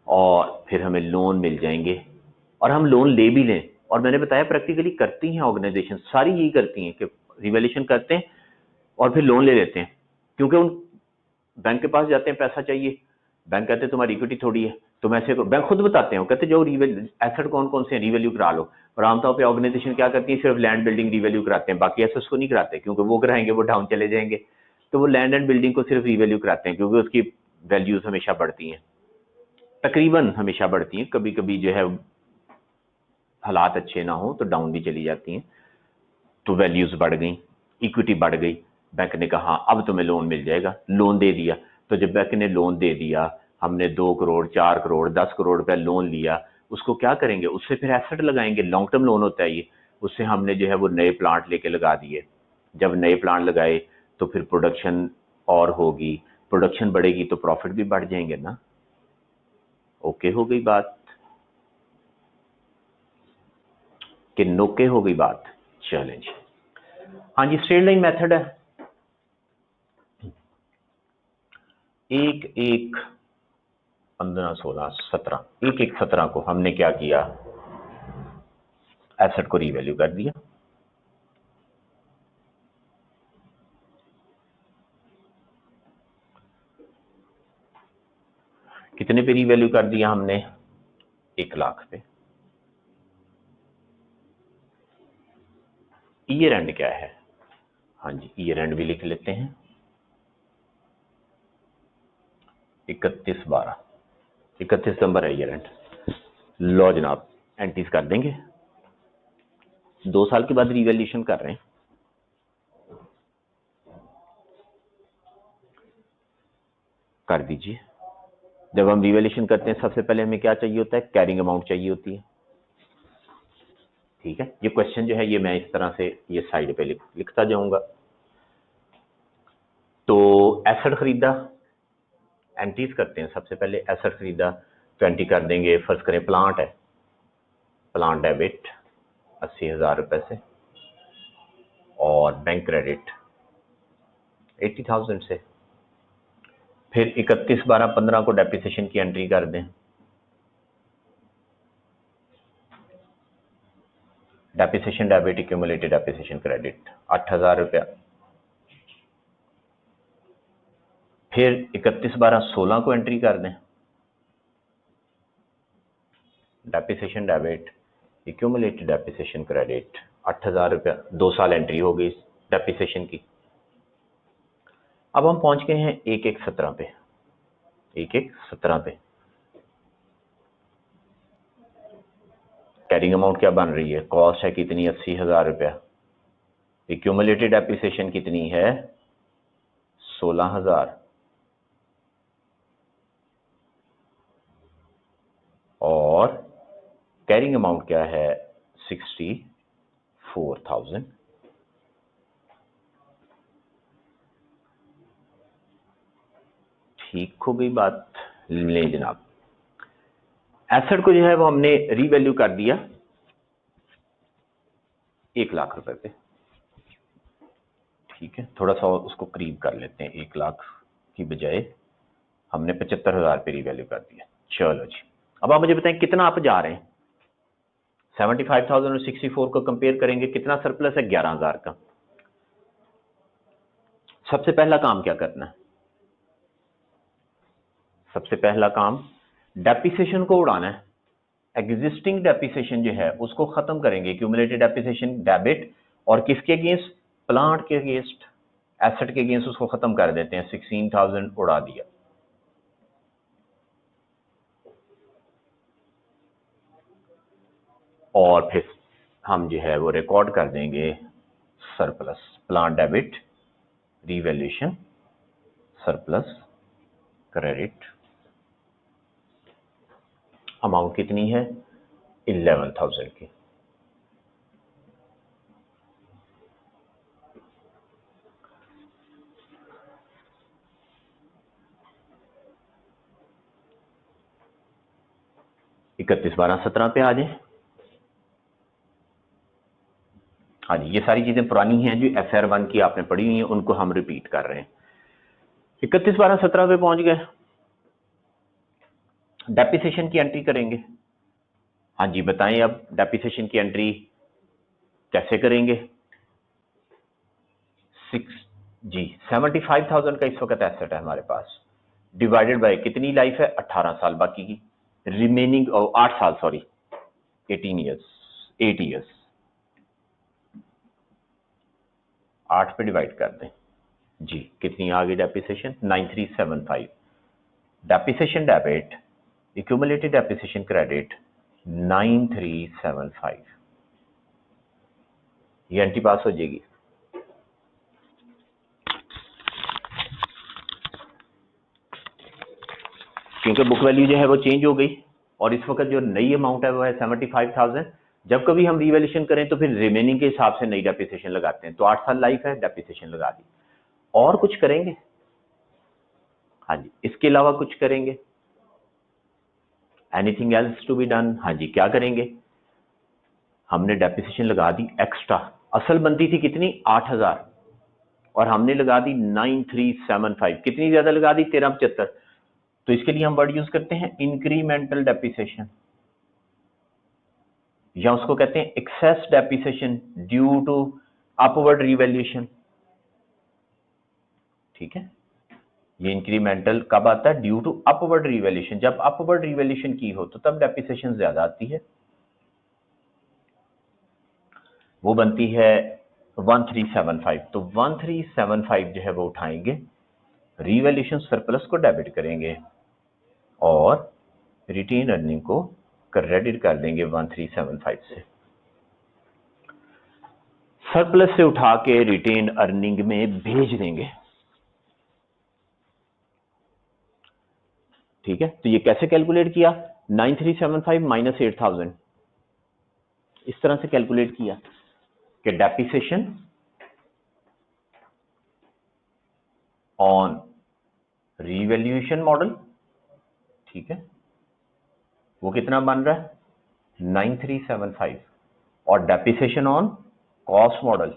और फिर हमें लोन मिल जाएंगे, और हम लोन ले भी लें। और मैंने बताया प्रैक्टिकली करती हैं ऑर्गेनाइजेशन, सारी यही करती हैं कि रिवैल्यूएशन करते हैं और फिर लोन ले लेते हैं, क्योंकि उन बैंक के पास जाते हैं, पैसा चाहिए, बैंक कहते हैं तुम्हारी इक्विटी थोड़ी है, तुम ऐसे करो। बैंक खुद बताते हैं, कहते जाओ एसेट कौन कौन से रिवैल्यू करा लो। और आमतौर पे ऑर्गेनाइजेशन क्या करती है, सिर्फ लैंड बिल्डिंग रिवैल्यू कराते हैं, बाकी एसेट्स को नहीं कराते, क्योंकि वो कराएंगे वो डाउन चले जाएंगे। तो वो लैंड एंड बिल्डिंग को सिर्फ रिवैल्यू कराते हैं, क्योंकि उसकी वैल्यूज हमेशा बढ़ती हैं, तकरीबन हमेशा बढ़ती हैं। कभी कभी जो है हालात अच्छे ना हो तो डाउन भी चली जाती हैं। तो वैल्यूज बढ़ गई, इक्विटी बढ़ गई, बैंक ने कहा अब तुम्हें लोन मिल जाएगा, लोन दे दिया। तो जब बैंक ने लोन दे दिया, हमने 2 करोड़, 4 करोड़, 10 करोड़ रुपया लोन लिया, उसको क्या करेंगे, उससे फिर एसेट लगाएंगे। लॉन्ग टर्म लोन होता है ये। उससे हमने जो है वो नए प्लांट लेके लगा दिए। जब नए प्लांट लगाए तो फिर प्रोडक्शन और होगी, प्रोडक्शन बढ़ेगी तो प्रॉफिट भी बढ़ जाएंगे ना। ओके हो गई बात कि नोके हो गई बात? चैलेंज। हाँ जी, स्ट्रेट लाइन मेथड है। 1/1/15, 16, 17, 1/1/17 को हमने क्या किया, एसेट को रीवैल्यू कर दिया। कितने पे रीवैल्यू कर दिया हमने? 1 लाख पे। ईयर एंड क्या है? हाँ जी, ईयर एंड भी लिख लेते हैं, 31/12, 31 दिसंबर है ईयर एंड। लो जनाब, एंट्रीज कर देंगे। 2 साल के बाद रिवैल्यूएशन कर रहे हैं। कर दीजिए। जब हम रिवैल्यूएशन करते हैं सबसे पहले हमें क्या चाहिए होता है, कैरिंग अमाउंट चाहिए होती है। ठीक है, ये क्वेश्चन जो है ये मैं इस तरह से ये साइड पे लिखता जाऊंगा। तो एसेट खरीदा, एंट्रीज करते हैं। सबसे पहले एसेट खरीदा तो एंट्री कर देंगे, फर्स्ट करें प्लांट है, प्लांट डेबिट 80,000 रुपए से, और बैंक क्रेडिट 80,000 से। फिर 31/12/15 को डेप्रिसिएशन की एंट्री कर दें। Depreciation debit, accumulated depreciation credit 8,000 रुपया। फिर 31/12/16 को एंट्री कर दें, depreciation debit, accumulated depreciation credit 8,000 रुपया। 2 साल एंट्री हो गई डेप्रिसिएशन की। अब हम पहुंच गए हैं 1/1/17 पे। 1/1/17 पे कैरिंग अमाउंट क्या बन रही है, कॉस्ट है कितनी, 80,000 रुपया। एक्यूमुलेटेड डेप्रिसिएशन कितनी है, 16,000, और कैरिंग अमाउंट क्या है, 64,000। ठीक हो गई बात। ले जनाब, एसेट को जो है वो हमने रीवैल्यू कर दिया 1 लाख रुपए पे। ठीक है, थोड़ा सा उसको करीब कर लेते हैं, 1 लाख की बजाय हमने 75,000 पे रीवैल्यू कर दिया। चलो जी, अब आप मुझे बताएं कितना आप जा रहे हैं। 75,000 और 64 को कंपेयर करेंगे, कितना सरप्लस है, 11,000 का। सबसे पहला काम क्या करना है, सबसे पहला काम डेप्रिसिएशन को उड़ाना है। एग्जिस्टिंग डेप्रिसिएशन जो है उसको खत्म करेंगे, क्यूमुलेटेड डेप्रिसिएशन डेबिट, और किसके अगेंस्ट, प्लांट के अगेंस्ट, एसेट के अगेंस्ट उसको खत्म कर देते हैं। 16,000 उड़ा दिया। और फिर हम जो है वो रिकॉर्ड कर देंगे surplus, plant debit, revaluation, surplus, credit. Amount कितनी है, 11,000 की। इकतीस 12/17 पे आ जाए। हाँ जी, ये सारी चीजें पुरानी हैं जो FR1 की आपने पढ़ी हुई हैं, उनको हम रिपीट कर रहे हैं। 31/12/17 पे पहुंच गए, डेप्रिसिएशन की एंट्री करेंगे। हाँ जी बताएं, अब डेप्रिसिएशन की एंट्री कैसे करेंगे। 6 जी 75,000 का इस वक्त एसेट है हमारे पास, डिवाइडेड बाय कितनी लाइफ है, 18 साल बाकी की, रिमेनिंग 8 साल, सॉरी 18 ईयर्स, 8 ईयर्स। 8 पे डिवाइड कर दें जी, कितनी आ गई depreciation, 9375। Depreciation debit, accumulated depreciation credit 9375। ये एंट्री पास हो जाएगी। क्योंकि बुक वैल्यू जो है वो चेंज हो गई, और इस वक्त जो नई अमाउंट है वो है 75,000। जब कभी हम रिवैल्यूएशन करें तो फिर रिमेनिंग के हिसाब से नई डेप्रिसिएशन लगाते हैं। तो 8 साल लाइफ है, डेप्रिसिएशन लगा दी। और कुछ करेंगे, हाँ जी, इसके अलावा कुछ करेंगे, anything else to be done, हाँ जी क्या करेंगे, हमने डेप्रिसिएशन लगा दी एक्स्ट्रा। असल बनती थी कितनी, 8,000, और हमने लगा दी 9375। कितनी ज्यादा लगा दी, 1375। तो इसके लिए हम वर्ड यूज करते हैं इंक्रीमेंटल डेप्रिसिएशन, या उसको कहते हैं excess depreciation due to upward revaluation. ठीक है, ये इंक्रीमेंटल कब आता है, ड्यू टू अपवर्ड रिवैल्यूएशन। जब अपवर्ड रिवैल्यूएशन की हो तो तब डेप्रिसिएशन ज्यादा आती है, वो बनती है 1375। तो 1375 जो है वो उठाएंगे, रिवैल्यूएशन सरप्लस को डेबिट करेंगे, और रिटेन अर्निंग को क्रेडिट कर देंगे 1375 से। सरप्लस से उठा के रिटेन अर्निंग में भेज देंगे। ठीक है, तो ये कैसे कैलकुलेट किया, 9375 माइनस 8000, इस तरह से कैलकुलेट किया कि डेप्रिसिएशन ऑन रीवैल्यूएशन मॉडल, ठीक है, वो कितना बन रहा है 9375, और डेप्रिसिएशन ऑन कॉस्ट मॉडल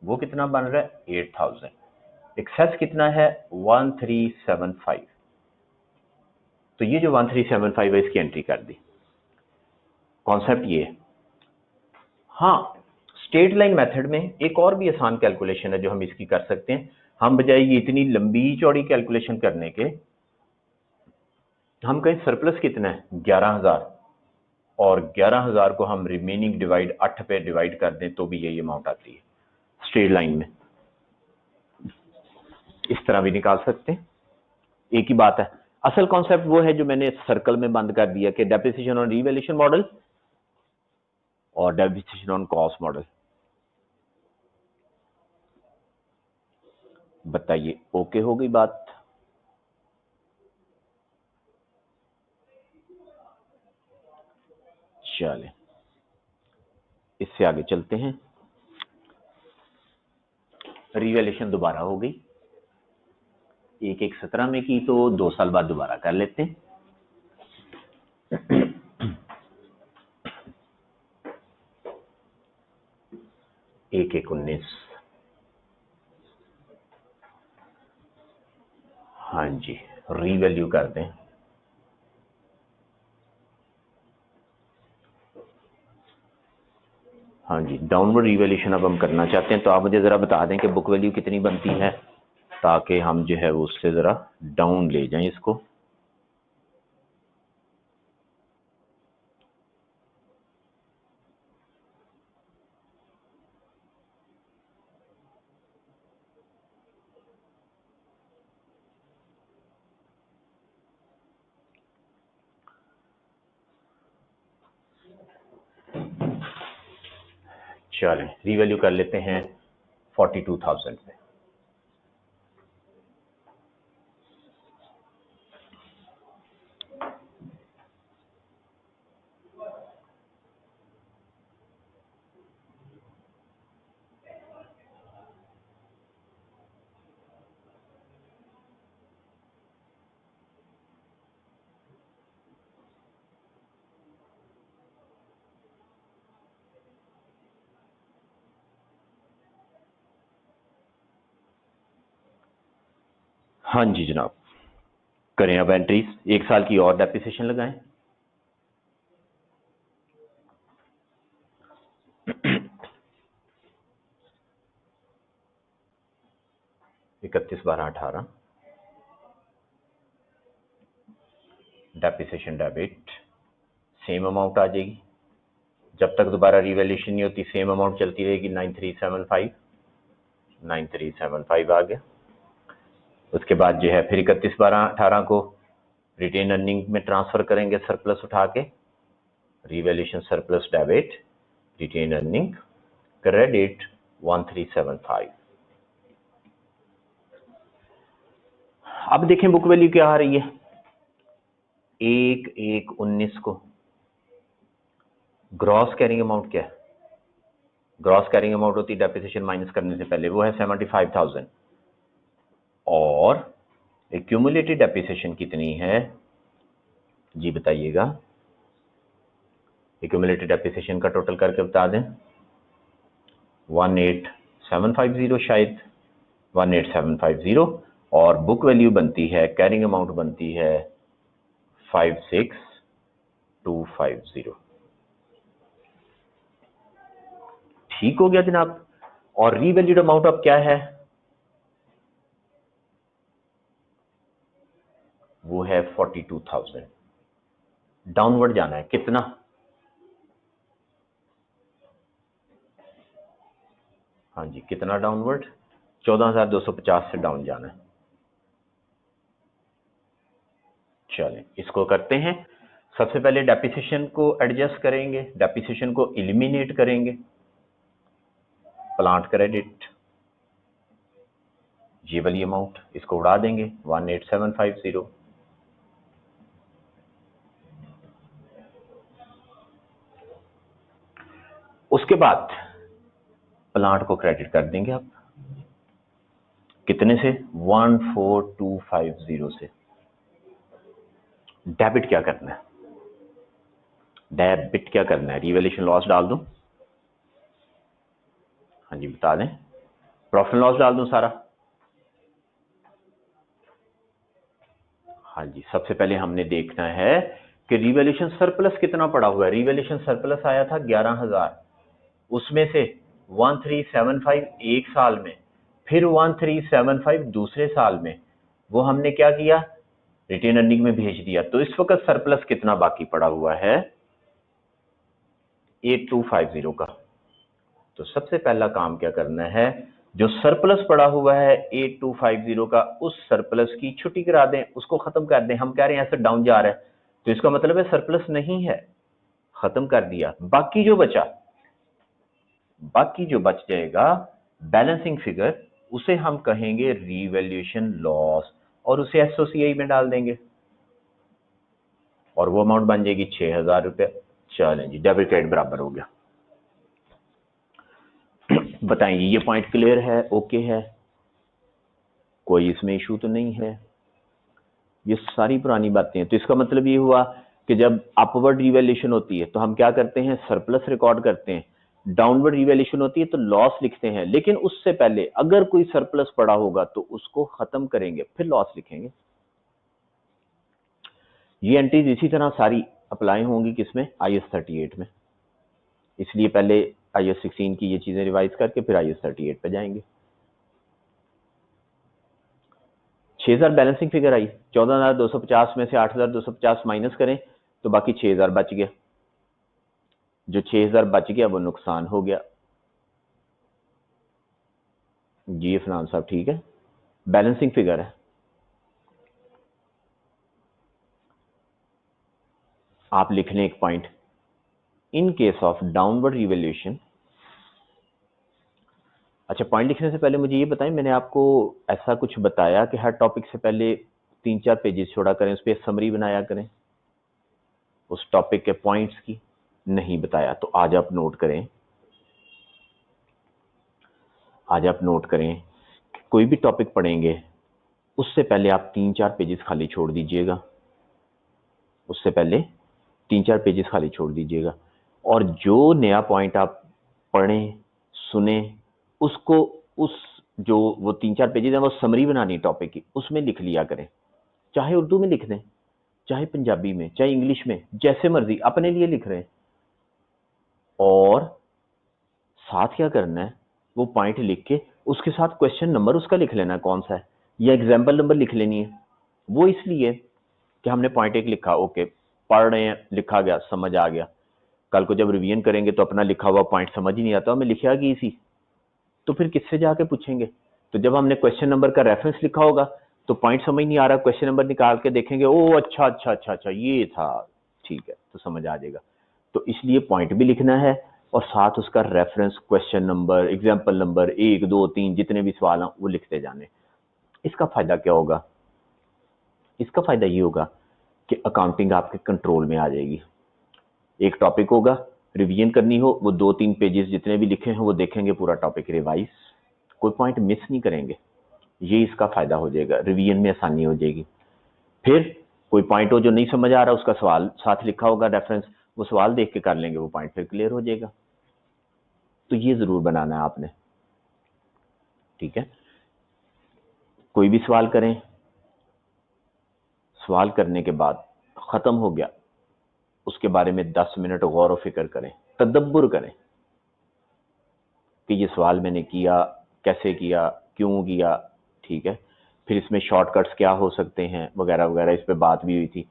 वो कितना बन रहा है 8000, एक्सेस कितना है 1375। तो ये जो 1375 है इसकी एंट्री कर दी। कॉन्सेप्ट ये है। हाँ, स्ट्रेट लाइन मेथड में एक और भी आसान कैलकुलेशन है जो हम इसकी कर सकते हैं। हम बजाय ये इतनी लंबी चौड़ी कैलकुलेशन करने के, हम कहें सरप्लस कितना है 11000, और 11000 को हम रिमेनिंग डिवाइड 8 पे डिवाइड कर दें तो भी यही अमाउंट आती है स्ट्रेट लाइन में। इस तरह भी निकाल सकते हैं, एक ही बात है। असल कॉन्सेप्ट वो है जो मैंने सर्कल में बंद कर दिया कि डेप्रिसिएशन ऑन रीवैल्यूएशन मॉडल और डेप्रिसिएशन ऑन कॉस्ट मॉडल। बताइए ओके हो गई बात? चलें इससे आगे चलते हैं। रीवैल्यूएशन दोबारा हो गई, 1/1/17 में की तो 2 साल बाद दोबारा कर लेते हैं। 1/1/19, हाँ जी, रीवैल्यू कर दें। हाँ जी, डाउनवर्ड रीवैल्यूएशन अब हम करना चाहते हैं, तो आप मुझे ज़रा बता दें कि बुक वैल्यू कितनी बनती है, ताकि हम जो है वो उससे ज़रा डाउन ले जाएं इसको। चलें रीवैल्यू कर लेते हैं 42,000 पे। हाँ जी जनाब, करें अब एंट्रीज। 1 साल की और डेप्रिसिएशन लगाएं। इकतीस 12/18 डेप्रिसिएशन डेबिट, सेम अमाउंट आ जाएगी। जब तक दोबारा रिवैल्यूएशन नहीं होती सेम अमाउंट चलती रहेगी। 9375 आ गया। उसके बाद जो है फिर 31/12/18 को रिटेन अर्निंग में ट्रांसफर करेंगे, सरप्लस उठा के, revaluation surplus debit, retain earning credit 1375। अब देखें बुक वैल्यू क्या आ रही है 1/1/19 को। ग्रॉस कैरिंग अमाउंट क्या है, ग्रॉस कैरिंग अमाउंट होती है डेप्रिसिएशन माइनस करने से पहले, वो है 75,000, और एक्यूमुलेटेड डेप्रिसिएशन कितनी है जी बताइएगा। एक्यूमुलेटेड डेप्रिसिएशन का टोटल करके बता दें। 18750 शायद, 18750, और बुक वैल्यू बनती है, कैरिंग अमाउंट बनती है 56250। ठीक हो गया जनाब। और रीवैल्यूड अमाउंट अब क्या है, वो है 42,000। डाउनवर्ड जाना है कितना, हाँ जी कितना डाउनवर्ड, 14,250 से डाउन जाना है। चलें इसको करते हैं। सबसे पहले डेप्रिसिएशन को एडजस्ट करेंगे, डेप्रिसिएशन को एलिमिनेट करेंगे। प्लांट क्रेडिट, ये वाली अमाउंट इसको उड़ा देंगे 18750, उसके बाद प्लांट को क्रेडिट कर देंगे आप, कितने से? 14250 से। डेबिट क्या करना है? डेबिट क्या करना है? रिवैल्यूएशन लॉस डाल दूं? हाँ जी बता दें, प्रॉफिट लॉस डाल दूं सारा? हाँ जी, सबसे पहले हमने देखना है कि रिवैल्यूएशन सरप्लस कितना पड़ा हुआ है। रिवैल्यूएशन सरप्लस आया था 11,000, उसमें से 1375 एक साल में, फिर 1375 दूसरे साल में, वो हमने क्या किया? रिटेन अर्निंग में भेज दिया। तो इस वक्त सरप्लस कितना बाकी पड़ा हुआ है? 8250 का। तो सबसे पहला काम क्या करना है, जो सरप्लस पड़ा हुआ है 8250 का, उस सरप्लस की छुट्टी करा दें, उसको खत्म कर दें। हम कह रहे हैं ऐसे डाउन जा रहा है, तो इसका मतलब है सरप्लस नहीं है, खत्म कर दिया। बाकी जो बच जाएगा बैलेंसिंग फिगर, उसे हम कहेंगे रिवैल्यूएशन लॉस, और उसे एसओसीआई में डाल देंगे, और वो अमाउंट बन जाएगी 6000 रुपये। चलें जी, डेबिट क्रेडिट बराबर हो गया। बताएंगे ये पॉइंट क्लियर है? ओके है? कोई इसमें इशू तो नहीं है? ये सारी पुरानी बातें हैं। तो इसका मतलब ये हुआ कि जब अपवर्ड रिवैल्यूएशन होती है तो हम क्या करते हैं? सरप्लस रिकॉर्ड करते हैं। डाउनवर्ड रिवैल्यूएशन होती है तो लॉस लिखते हैं, लेकिन उससे पहले अगर कोई सरप्लस पड़ा होगा तो उसको खत्म करेंगे, फिर लॉस लिखेंगे। ये एंट्रीज इसी तरह सारी अप्लाई होंगी किसमें? IAS 38 में। इसलिए पहले IAS 16 की ये चीजें रिवाइज करके फिर IAS 38 पे जाएंगे। 6000 बैलेंसिंग फिगर आई, 14250 में से 8250 माइनस करें तो बाकी 6000 बच गया। जो 6000 बच गया वो नुकसान हो गया। जी अफनान साहब ठीक है, बैलेंसिंग फिगर है। आप लिख लें एक point, in case of downward revaluation. अच्छा, पॉइंट लिखने से पहले मुझे ये बताएं, मैंने आपको ऐसा कुछ बताया कि हर टॉपिक से पहले 3-4 पेजेस छोड़ा करें, उस पर समरी बनाया करें उस टॉपिक के पॉइंट्स की? नहीं बताया। तो आज आप नोट करें, कोई भी टॉपिक पढ़ेंगे उससे पहले आप 3-4 पेजेस खाली छोड़ दीजिएगा, और जो नया पॉइंट आप पढ़ें सुने उसको, उस जो वो 3-4 पेजेस हैं वो समरी बनानी टॉपिक की, उसमें लिख लिया करें। चाहे उर्दू में लिख दें, चाहे पंजाबी में, चाहे इंग्लिश में, जैसे मर्जी अपने लिए लिख रहे हैं। और साथ क्या करना है, वो पॉइंट लिख के उसके साथ क्वेश्चन नंबर उसका लिख लेना है कौन सा है, या एग्जाम्पल नंबर लिख लेनी है। वो इसलिए कि हमने पॉइंट एक लिखा, ओके पढ़ रहे हैं, लिखा गया, समझ आ गया। कल को जब रिवीजन करेंगे तो अपना लिखा हुआ पॉइंट समझ ही नहीं आता, हमें लिखा कि इसी, तो फिर किससे जाके पूछेंगे? तो जब हमने क्वेश्चन नंबर का रेफरेंस लिखा होगा तो पॉइंट समझ नहीं आ रहा, क्वेश्चन नंबर निकाल के देखेंगे, ओ अच्छा अच्छा अच्छा अच्छा ये था, ठीक है, तो समझ आ जाएगा। तो इसलिए पॉइंट भी लिखना है और साथ उसका reference, question number, example number 1 2 3 जितने भी सवाल हैं वो लिखते जाने। इसका फायदा क्या होगा? इसका फायदा ये होगा कि अकाउंटिंग आपके कंट्रोल में आ जाएगी। एक टॉपिक होगा, रिवीजन करनी हो, वो 2-3 पेजेस जितने भी लिखे हैं वो देखेंगे, पूरा टॉपिक रिवाइज, कोई पॉइंट मिस नहीं करेंगे। ये इसका फायदा हो जाएगा, रिवीजन में आसानी हो जाएगी। फिर कोई पॉइंट हो जो नहीं समझ आ रहा, उसका सवाल साथ लिखा होगा रेफरेंस, वो सवाल देख के कर लेंगे, वो पॉइंट फिर क्लियर हो जाएगा। तो ये जरूर बनाना है आपने, ठीक है? कोई भी सवाल करें, सवाल करने के बाद खत्म हो गया, उसके बारे में 10 मिनट गौर और फिक्र करें, तदब्बर करें कि ये सवाल मैंने किया, कैसे किया, क्यों किया, ठीक है? फिर इसमें शॉर्टकट्स क्या हो सकते हैं वगैरह वगैरह, इस पे बात भी हुई थी।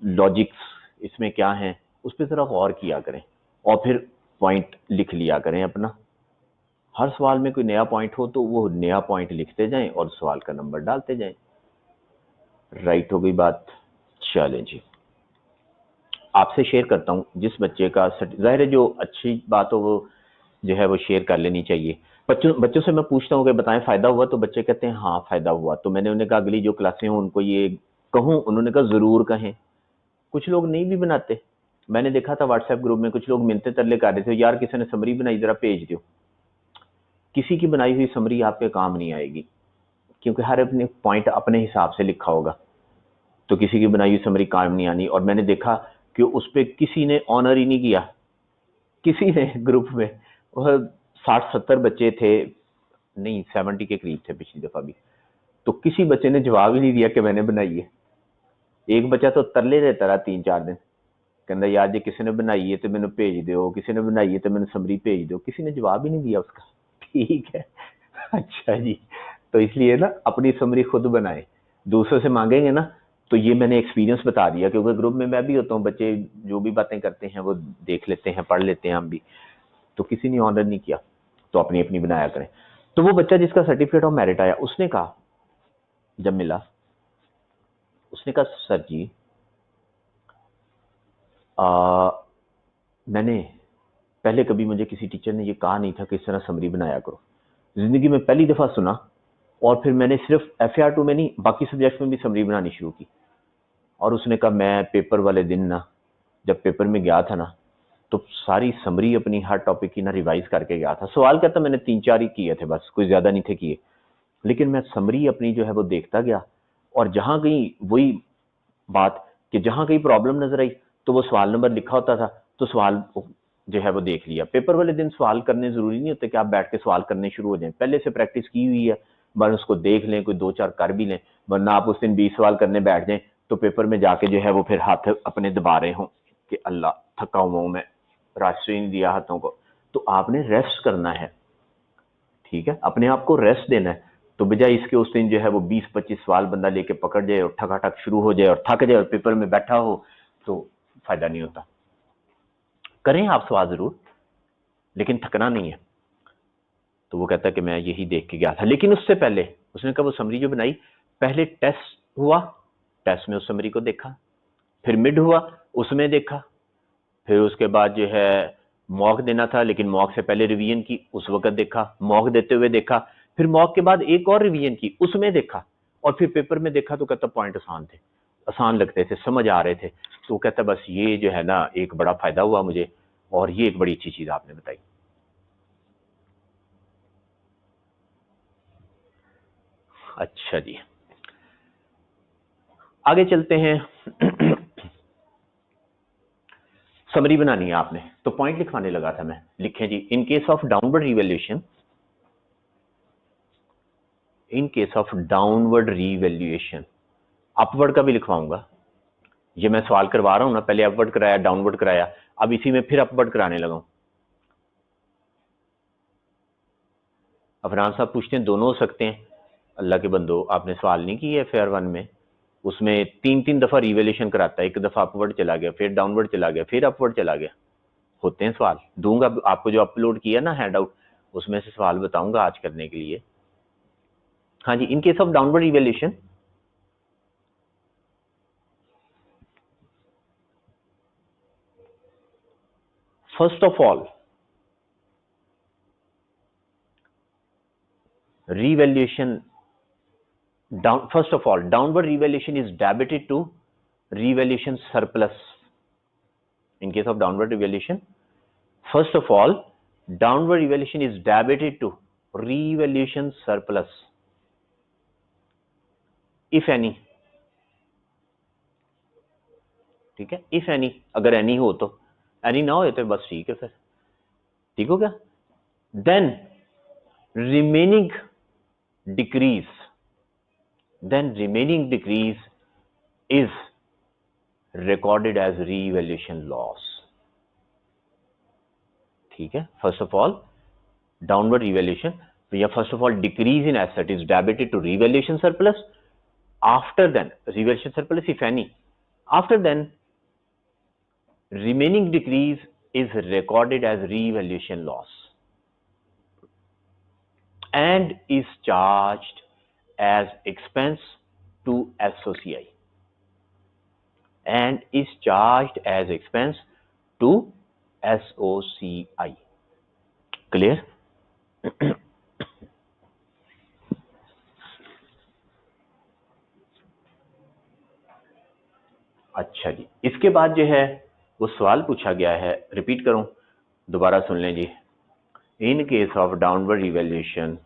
लॉजिक्स इसमें क्या हैं, उस पर ज़रा गौर किया करें और फिर पॉइंट लिख लिया करें अपना। हर सवाल में कोई नया पॉइंट हो तो वो नया पॉइंट लिखते जाएं और सवाल का नंबर डालते जाएं। राइट हो गई बात? चलें जी, आपसे शेयर करता हूँ, जिस बच्चे का जाहिर है जो अच्छी बात हो वो जो है वो शेयर कर लेनी चाहिए। बच्चों से मैं पूछता हूँ कि बताएं फ़ायदा हुआ, तो बच्चे कहते हैं हाँ फ़ायदा हुआ। तो मैंने उन्हें कहा अगली जो क्लासें हों उनको ये कहूँ, उन्होंने कहा ज़रूर कहें। कुछ लोग नहीं भी बनाते, मैंने देखा था व्हाट्सएप ग्रुप में कुछ लोग मिन्नतें तरले कर रहे थे, यार किसी ने समरी बनाई जरा भेज दो। किसी की बनाई हुई समरी आपके काम नहीं आएगी, क्योंकि हर अपने पॉइंट अपने हिसाब से लिखा होगा, तो किसी की बनाई हुई समरी काम नहीं आनी। और मैंने देखा कि उस पर किसी ने ऑनर ही नहीं किया, किसी ने ग्रुप में, वह 60-70 बच्चे थे, नहीं 70 के करीब थे पिछली दफा भी, तो किसी बच्चे ने जवाब ही नहीं दिया कि मैंने बनाई है। एक बच्चा तो तरले रहता रहा 3-4 दिन, कहता यार जी किसी ने बनाई है तो मैंने भेज दो, किसी ने बनाई है तो मैंने समरी भेज दो, किसी ने जवाब ही नहीं दिया उसका। ठीक है, अच्छा जी। तो इसलिए ना अपनी समरी खुद बनाए, दूसरों से मांगेंगे ना, तो ये मैंने एक्सपीरियंस बता दिया, क्योंकि ग्रुप में मैं भी होता हूँ, बच्चे जो भी बातें करते हैं वो देख लेते हैं, पढ़ लेते हैं हम भी, तो किसी ने ऑनर नहीं किया, तो अपनी अपनी बनाया करें। तो वो बच्चा जिसका सर्टिफिकेट ऑफ मेरिट आया, उसने कहा, जब मिला, उसने कहा सर जी मैंने पहले कभी मुझे किसी टीचर ने ये कहा नहीं था कि इस तरह समरी बनाया करो, जिंदगी में पहली दफा सुना, और फिर मैंने सिर्फ FAR2 में नहीं बाकी सब्जेक्ट में भी समरी बनानी शुरू की। और उसने कहा मैं पेपर वाले दिन ना, जब पेपर में गया था ना, तो सारी समरी अपनी हर टॉपिक की ना रिवाइज करके गया था। सवाल कहता मैंने 3-4 ही किए थे बस, कोई ज्यादा नहीं थे किए, लेकिन मैं समरी अपनी जो है वो देखता गया, और जहां कहीं वही बात कि जहां कहीं प्रॉब्लम नजर आई तो वो सवाल नंबर लिखा होता था, तो सवाल जो है वो देख लिया। पेपर वाले दिन सवाल करने जरूरी नहीं होते कि आप बैठ के सवाल करने शुरू हो जाएं, पहले से प्रैक्टिस की हुई है, वरना उसको देख लें, कोई 2-4 कर भी लें, वरना आप उस दिन 20 सवाल करने बैठ जाएं तो पेपर में जाके जो है वो फिर हाथ अपने दबा रहे हों कि अल्लाह थका हुआ हूं मैं, रास्ते नहीं दिया हाथों को। तो आपने रेस्ट करना है, ठीक है, अपने आप को रेस्ट देना है। तो बजाय इसके उस दिन जो है वो 20-25 सवाल बंदा लेके पकड़ जाए और ठकाठक शुरू हो जाए और थक जाए और पेपर में बैठा हो, तो फायदा नहीं होता। करें आप सवाल जरूर, लेकिन थकना नहीं है। तो वो कहता है कि मैं यही देख के गया था, लेकिन उससे पहले उसने कहा वो समरी जो बनाई, पहले टेस्ट हुआ, टेस्ट में उस समरी को देखा, फिर मिड हुआ, उसमें देखा, फिर उसके बाद जो है मॉक देना था, लेकिन मॉक से पहले रिवीजन की, उस वक्त देखा, मॉक देते हुए देखा, फिर मॉक के बाद एक और रिवीजन की, उसमें देखा, और फिर पेपर में देखा तो कहता पॉइंट आसान थे, आसान लगते थे, समझ आ रहे थे। तो कहता बस ये जो है ना एक बड़ा फायदा हुआ मुझे, और ये एक बड़ी अच्छी चीज आपने बताई। अच्छा जी, आगे चलते हैं। समरी बनानी है आपने, तो पॉइंट लिखवाने लगा था मैं, लिखें जी, in case of downward revaluation, in case of downward revaluation, upward का भी लिखवाऊंगा। ये मैं सवाल करवा रहा हूं ना, पहले अपवर्ड कराया, डाउनवर्ड कराया, अब इसी में फिर अपवर्ड कराने लगा हूं। अफरान साहब पूछते हैं दोनों हो सकते हैं। अल्लाह के बंदो, आपने सवाल नहीं किया FAR1 में, उसमें 3-3 दफा रिवैल्यूएशन कराता है, एक दफा अपवर्ड चला गया, फिर डाउनवर्ड चला गया, फिर अपवर्ड चला गया। होते हैं सवाल, दूंगा आपको जो अपलोड किया ना हैंड आउट, उसमें से सवाल बताऊंगा आज करने के लिए। हाँ जी, in case of downward revaluation, first of all revaluation first of all downward revaluation is debited to revaluation surplus. In case of downward revaluation, first of all downward revaluation is debited to revaluation surplus if any, ठीक है, if any, अगर any हो तो, any ना हो तो बस ठीक है, फिर ठीक हो गया। then remaining decrease, then remaining decrease is recorded as revaluation loss, ठीक है। First of all downward revaluation, या first of all decrease in asset is debited to revaluation surplus, after then revaluation surplus if any, after then remaining decrease is recorded as revaluation loss and is charged as expense to SOCI, and is charged as expense to SOCI. Clear? अच्छा जी, इसके बाद जो है वो सवाल पूछा गया है, रिपीट करूं, दोबारा सुन लें जी। In case of downward revaluation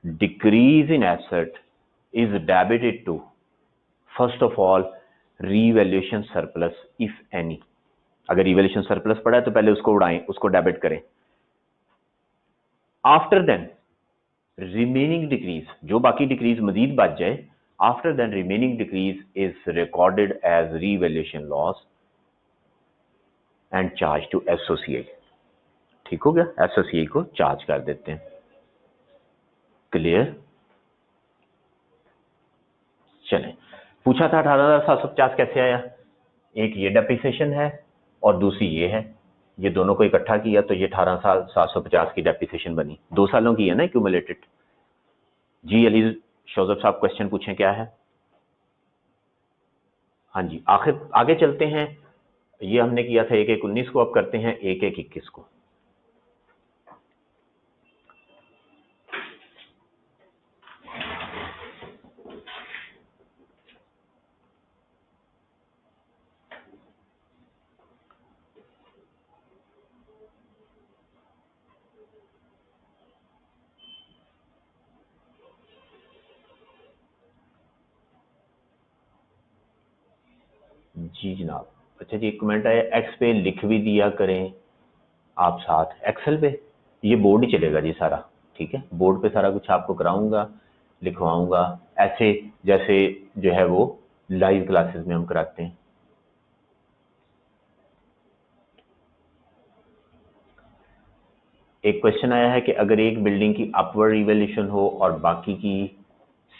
decrease in asset is debited to first of all revaluation surplus if any। अगर revaluation surplus पड़ा है तो पहले उसको उड़ाएं, उसको डेबिट करें। आफ्टर देन रिमेनिंग डिक्रीज, जो बाकी डिक्रीज मजीद बच जाए, after then remaining decrease is recorded as revaluation loss and charge to associate. ठीक हो गया, एसोसिएट को चार्ज कर देते हैं। क्लियर? चलें, पूछा था 18,750 कैसे आया। एक ये डेप्रिसिएशन है और दूसरी ये है, ये दोनों को इकट्ठा किया तो ये 18,750 की डेप्रिसिएशन बनी। 2 सालों की है ना एक्यूमुलेटेड। जी अली शोजब साहब क्वेश्चन पूछें, क्या है? हाँ जी, आखिर आगे चलते हैं। ये हमने किया था 1/1/19 को, अब करते हैं 1/1/21 को। जी जनाब, अच्छा जी, एक कमेंट आया, एक्स पे लिख भी दिया करें आप साथ एक्सेल पे। ये बोर्ड ही चलेगा जी सारा, ठीक है, बोर्ड पे सारा कुछ आपको कराऊंगा, लिखवाऊंगा, ऐसे जैसे जो है वो लाइव क्लासेस में हम कराते हैं। एक क्वेश्चन आया है कि अगर एक बिल्डिंग की अपवर्ड रिवैल्यूएशन हो और बाकी की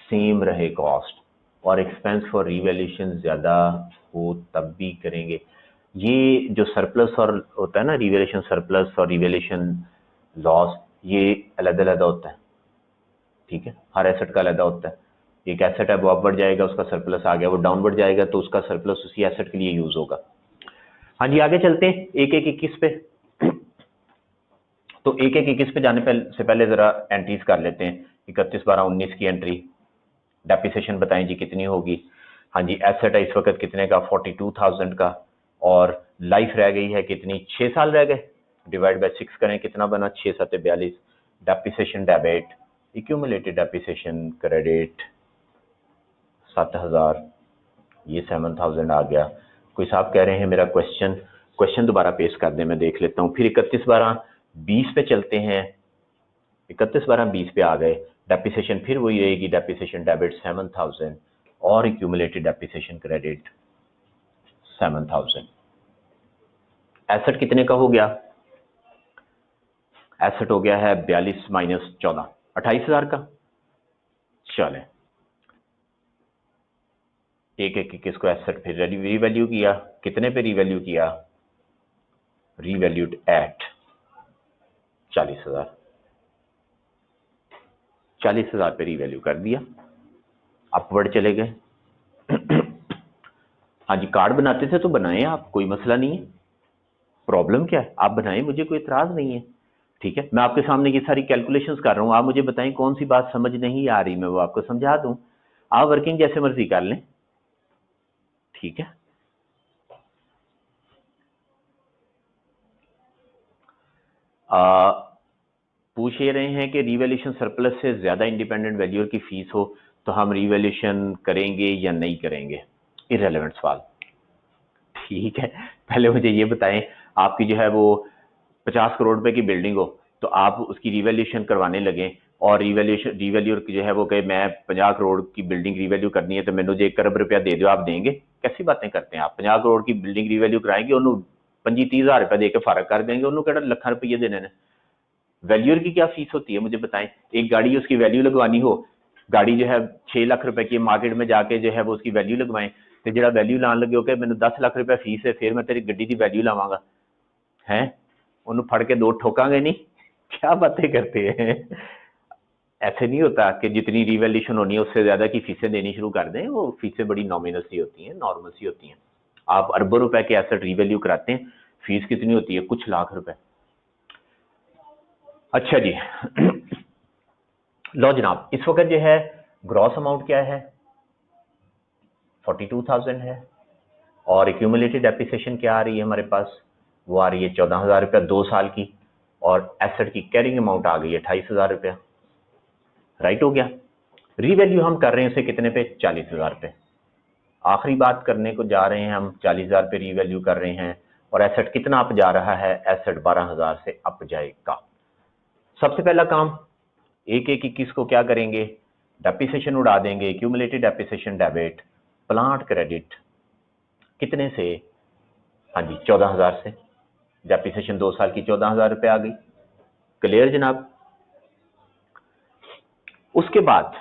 सेम रहे कॉस्ट और एक्सपेंस फॉर रिवैल्यूएशन ज्यादा हो तब भी करेंगे। ये जो सरप्लस और होता है ना, रिवैल्यूएशन सरप्लस और रिवैल्यूएशन लॉस, ये अलग अलग होता है, ठीक है, हर एसेट का अलग होता है। एक एसेट है वो अपवर्ड जाएगा, उसका सरप्लस आ गया, वो डाउनवर्ड जाएगा तो उसका सरप्लस उसी एसेट के लिए यूज होगा। हाँ जी, आगे चलते हैं 1/1/21 पे। तो 1/1/21 पे जाने से पहले जरा एंट्रीज कर लेते हैं। 31/12/19 की एंट्री, डेप्रिसिएशन बताएं जी कितनी होगी। हाँ जी, एसेट है इस वक्त कितने का, 42,000 का, और लाइफ रह गई है कितनी, 6 साल रह गए, डिवाइड बाय 6 करें, कितना बना, 6 7 42। Depreciation debit, accumulated depreciation credit 7,000, ये 7,000 आ गया। कोई साहब कह रहे हैं मेरा क्वेश्चन दोबारा पेश कर दें, मैं देख लेता हूँ। फिर 31/12/20 पे चलते हैं। 31/12/20 पे आ गए, डेप्रिसिएशन फिर वही रहेगी, डेप्रिसिएशन डेबिट 7,000 और एक्यूमुलेटेड डेप्रिसिएशन क्रेडिट 7,000। एसेट कितने का हो गया, एसेट हो गया है 42 माइनस 14, 28,000 का। चले, 1/1/21 को एसेट फिर रीवैल्यू किया, कितने पे रीवैल्यू किया, रीवैल्यूड एट 40,000, 40,000 पे रीवैल्यू कर दिया, अपवर्ड चले गए। हाँ जी, कार्ड बनाते थे तो बनाए आप, कोई मसला नहीं है, प्रॉब्लम क्या है, आप बनाएं, मुझे कोई इतराज नहीं है, ठीक है। मैं आपके सामने ये सारी कैलकुलेशंस कर रहा हूँ, आप मुझे बताएं कौन सी बात समझ नहीं आ रही, मैं वो आपको समझा दूं, आप वर्किंग जैसे मर्जी कर लें, ठीक है। पूछ ये रहे हैं कि रिवैल्यूएशन सरप्लस से ज्यादा इंडिपेंडेंट वैल्यूअर की फीस हो तो हम रिवैल्यूएशन करेंगे या नहीं करेंगे, इररेलेवेंट सवाल, ठीक है। पहले मुझे ये बताएं, आपकी जो है वो 50 करोड़ रुपए की बिल्डिंग हो तो आप उसकी रिवैल्यूएशन करवाने लगे और रिवैल्यूअर जो है वो कहे मैं 50 करोड़ की बिल्डिंग रिवैल्यू करनी है तो मैंने जो 1 करोड़ रुपया दे दो, आप देंगे? कैसी बातें करते हैं आप, 50 करोड़ की बिल्डिंग रिवैल्यू कराएंगे, उन्होंने 25-30 हज़ार रुपया दे के फारग कर देंगे, उन्होंने कहना लाख रुपये देने ने। वैल्यूअर की क्या फीस होती है मुझे बताएं, एक गाड़ी उसकी वैल्यू लगवानी हो, गाड़ी जो है 6 लाख रुपए की, मार्केट में जाके जो है वो उसकी वैल्यू लगवाएं, तो जो वैल्यू लाने लगे हो कि मैंने 10 लाख रुपए फीस है, फिर मैं तेरी गड्डी की वैल्यू लावांगा, हैं उन्होंने फड़ के 2 ठोकांगे नहीं? क्या बातें करते हैं, ऐसे नहीं होता कि जितनी रिवैल्यूएशन होनी है उससे ज्यादा की फीसें देनी शुरू कर दें, वो फीसें बड़ी नॉमिनल सी होती हैं, नॉर्मल सी होती हैं। आप अरबों रुपए के एसेट रिवैल्यू कराते हैं, फीस कितनी होती है, कुछ लाख रुपए। अच्छा जी, लो जनाब, इस वक्त जो है ग्रॉस अमाउंट क्या है, 42,000 है, और एक्यूमुलेटेड डेप्रिसिएशन क्या आ रही है हमारे पास, वो आ रही है 14,000 रुपया 2 साल की, और एसेट की कैरिंग अमाउंट आ गई है 28,000 रुपया। राइट हो गया। रीवैल्यू हम कर रहे हैं उसे कितने पे, 40,000 पे। आखिरी बात करने को जा रहे हैं हम, 40,000 पे रीवैल्यू कर रहे हैं, और एसेट कितना अप जा रहा है, एसेट 12,000 से अप जाएगा। सबसे पहला काम, एक एक 21 को क्या करेंगे, डेप्रिसिएशन उड़ा देंगे, accumulated depreciation debit, plant credit कितने से, हाँ जी 14,000 से, डेप्रिसिएशन 2 साल की 14,000 रुपये आ गई। क्लियर जनाब। उसके बाद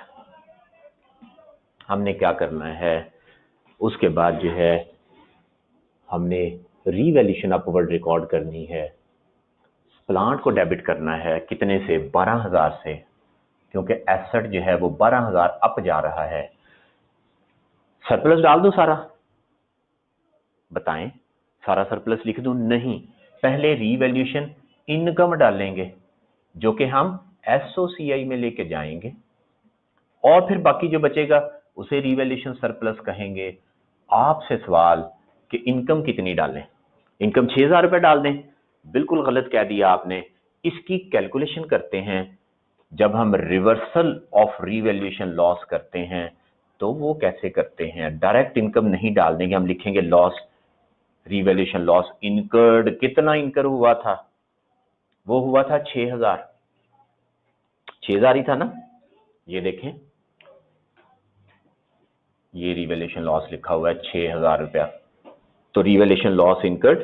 हमने क्या करना है, उसके बाद जो है हमने रीवैल्यूएशन अपवर्ड रिकॉर्ड करनी है। प्लांट को डेबिट करना है कितने से, 12,000 से, क्योंकि एसेट जो है वो 12,000 अप जा रहा है। सरप्लस डाल दो सारा, बताएं सारा सरप्लस लिख दूं, नहीं, पहले रीवैल्यूएशन इनकम डालेंगे जो कि हम एसओसीआई में लेके जाएंगे, और फिर बाकी जो बचेगा उसे रीवैल्यूएशन सरप्लस कहेंगे। आपसे सवाल कि इनकम कितनी डालें, इनकम 6,000 रुपये डाल दें, बिल्कुल गलत कह दिया आपने। इसकी कैलकुलेशन करते हैं जब हम रिवर्सल ऑफ रीवैल्यूएशन लॉस करते हैं, तो वो कैसे करते हैं, डायरेक्ट इनकम नहीं डाल देंगे, हम लिखेंगे लॉस, रीवैल्यूएशन लॉस इनकर्ड, कितना इनकर हुआ था, वो हुआ था 6,000, 6,000 ही था ना, ये देखें ये रीवैल्यूएशन लॉस लिखा हुआ है 6,000 रुपया, तो रीवैल्यूएशन लॉस इनकर्ड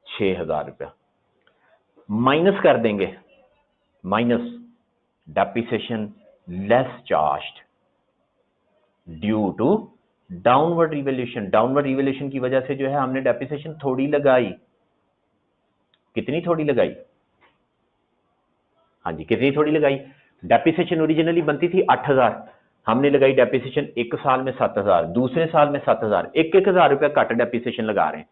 6,000 रुपया, माइनस कर देंगे, minus depreciation less charged due to downward revaluation. Downward revaluation की वजह से जो है हमने डेप्रिसिएशन थोड़ी लगाई, कितनी थोड़ी लगाई, हाँ जी कितनी थोड़ी लगाई, डेप्रिसिएशन ओरिजिनली बनती थी 8,000, हमने लगाई डेप्रिसिएशन एक साल में 7,000, दूसरे साल में 7,000, एक 1,000 रुपया कट डेप्रिसिएशन लगा रहे हैं।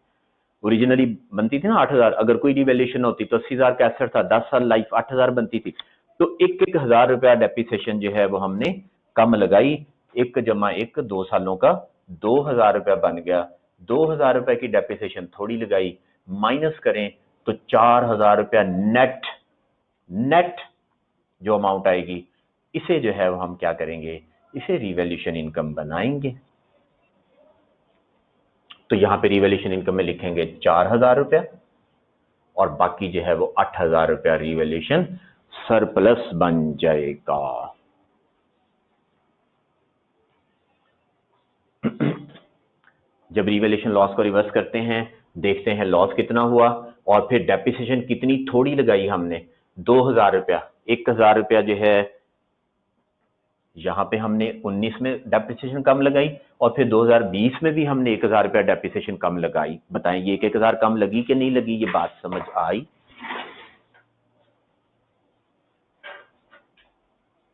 ओरिजिनली बनती थी ना 8,000, अगर कोई रिवैल्यूएशन होती तो 80,000 का एसेट था, 10 साल लाइफ 8,000 बनती थी, तो 1,000 रुपया डेप्रिसिएशन जो है वो हमने कम लगाई, 1 जमा 1 2 सालों का 2,000 रुपया बन गया। 2,000 रुपए की डेप्रिसिएशन थोड़ी लगाई, माइनस करें तो 4,000 रुपया नेट, नेट जो अमाउंट आएगी, इसे जो है वो हम क्या करेंगे, इसे रिवैल्यूएशन इनकम बनाएंगे। तो यहां पे रिवैल्यूएशन इनकम में लिखेंगे 4,000 रुपया, और बाकी जो है वो 8,000 रुपया रिवैल्यूएशन सरप्लस बन जाएगा। जब रिवैल्यूएशन लॉस को रिवर्स करते हैं, देखते हैं लॉस कितना हुआ, और फिर डेप्रिसिएशन कितनी थोड़ी लगाई हमने, 2,000 रुपया, 1,000 रुपया जो है यहां पे हमने 19 में डेप्रिसिएशन कम लगाई, और फिर 2020 में भी हमने 1,000 रुपया डेप्रिसिएशन कम लगाई। बताएं ये 1,000 कम लगी कि नहीं लगी, ये बात समझ आई।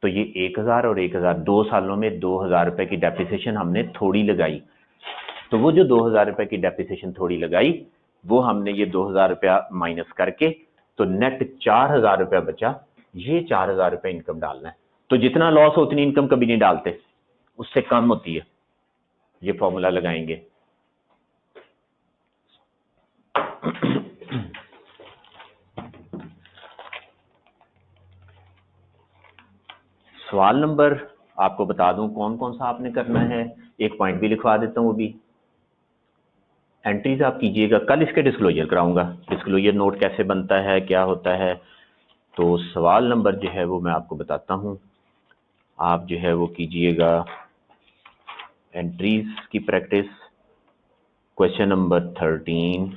तो ये 1,000 और 1,000 2 सालों में 2,000 रुपए की डेप्रिसिएशन हमने थोड़ी लगाई, तो वो जो 2,000 रुपए की डेप्रिसिएशन थोड़ी लगाई, वो हमने ये 2,000 रुपया माइनस करके, तो नेट 4,000 रुपया बचा, ये 4,000 रुपये इनकम डालना है। तो जितना लॉस हो उतनी इनकम कभी नहीं डालते, उससे कम होती है, ये फॉर्मूला लगाएंगे। सवाल नंबर आपको बता दूं कौन कौन सा आपने करना है, एक पॉइंट भी लिखवा देता हूं, वो भी एंट्रीज आप कीजिएगा, कल इसके डिस्क्लोजर कराऊंगा, डिस्क्लोजर नोट कैसे बनता है, क्या होता है। तो सवाल नंबर जो है वो मैं आपको बताता हूं, आप जो है वो कीजिएगा एंट्रीज की प्रैक्टिस, क्वेश्चन नंबर 13,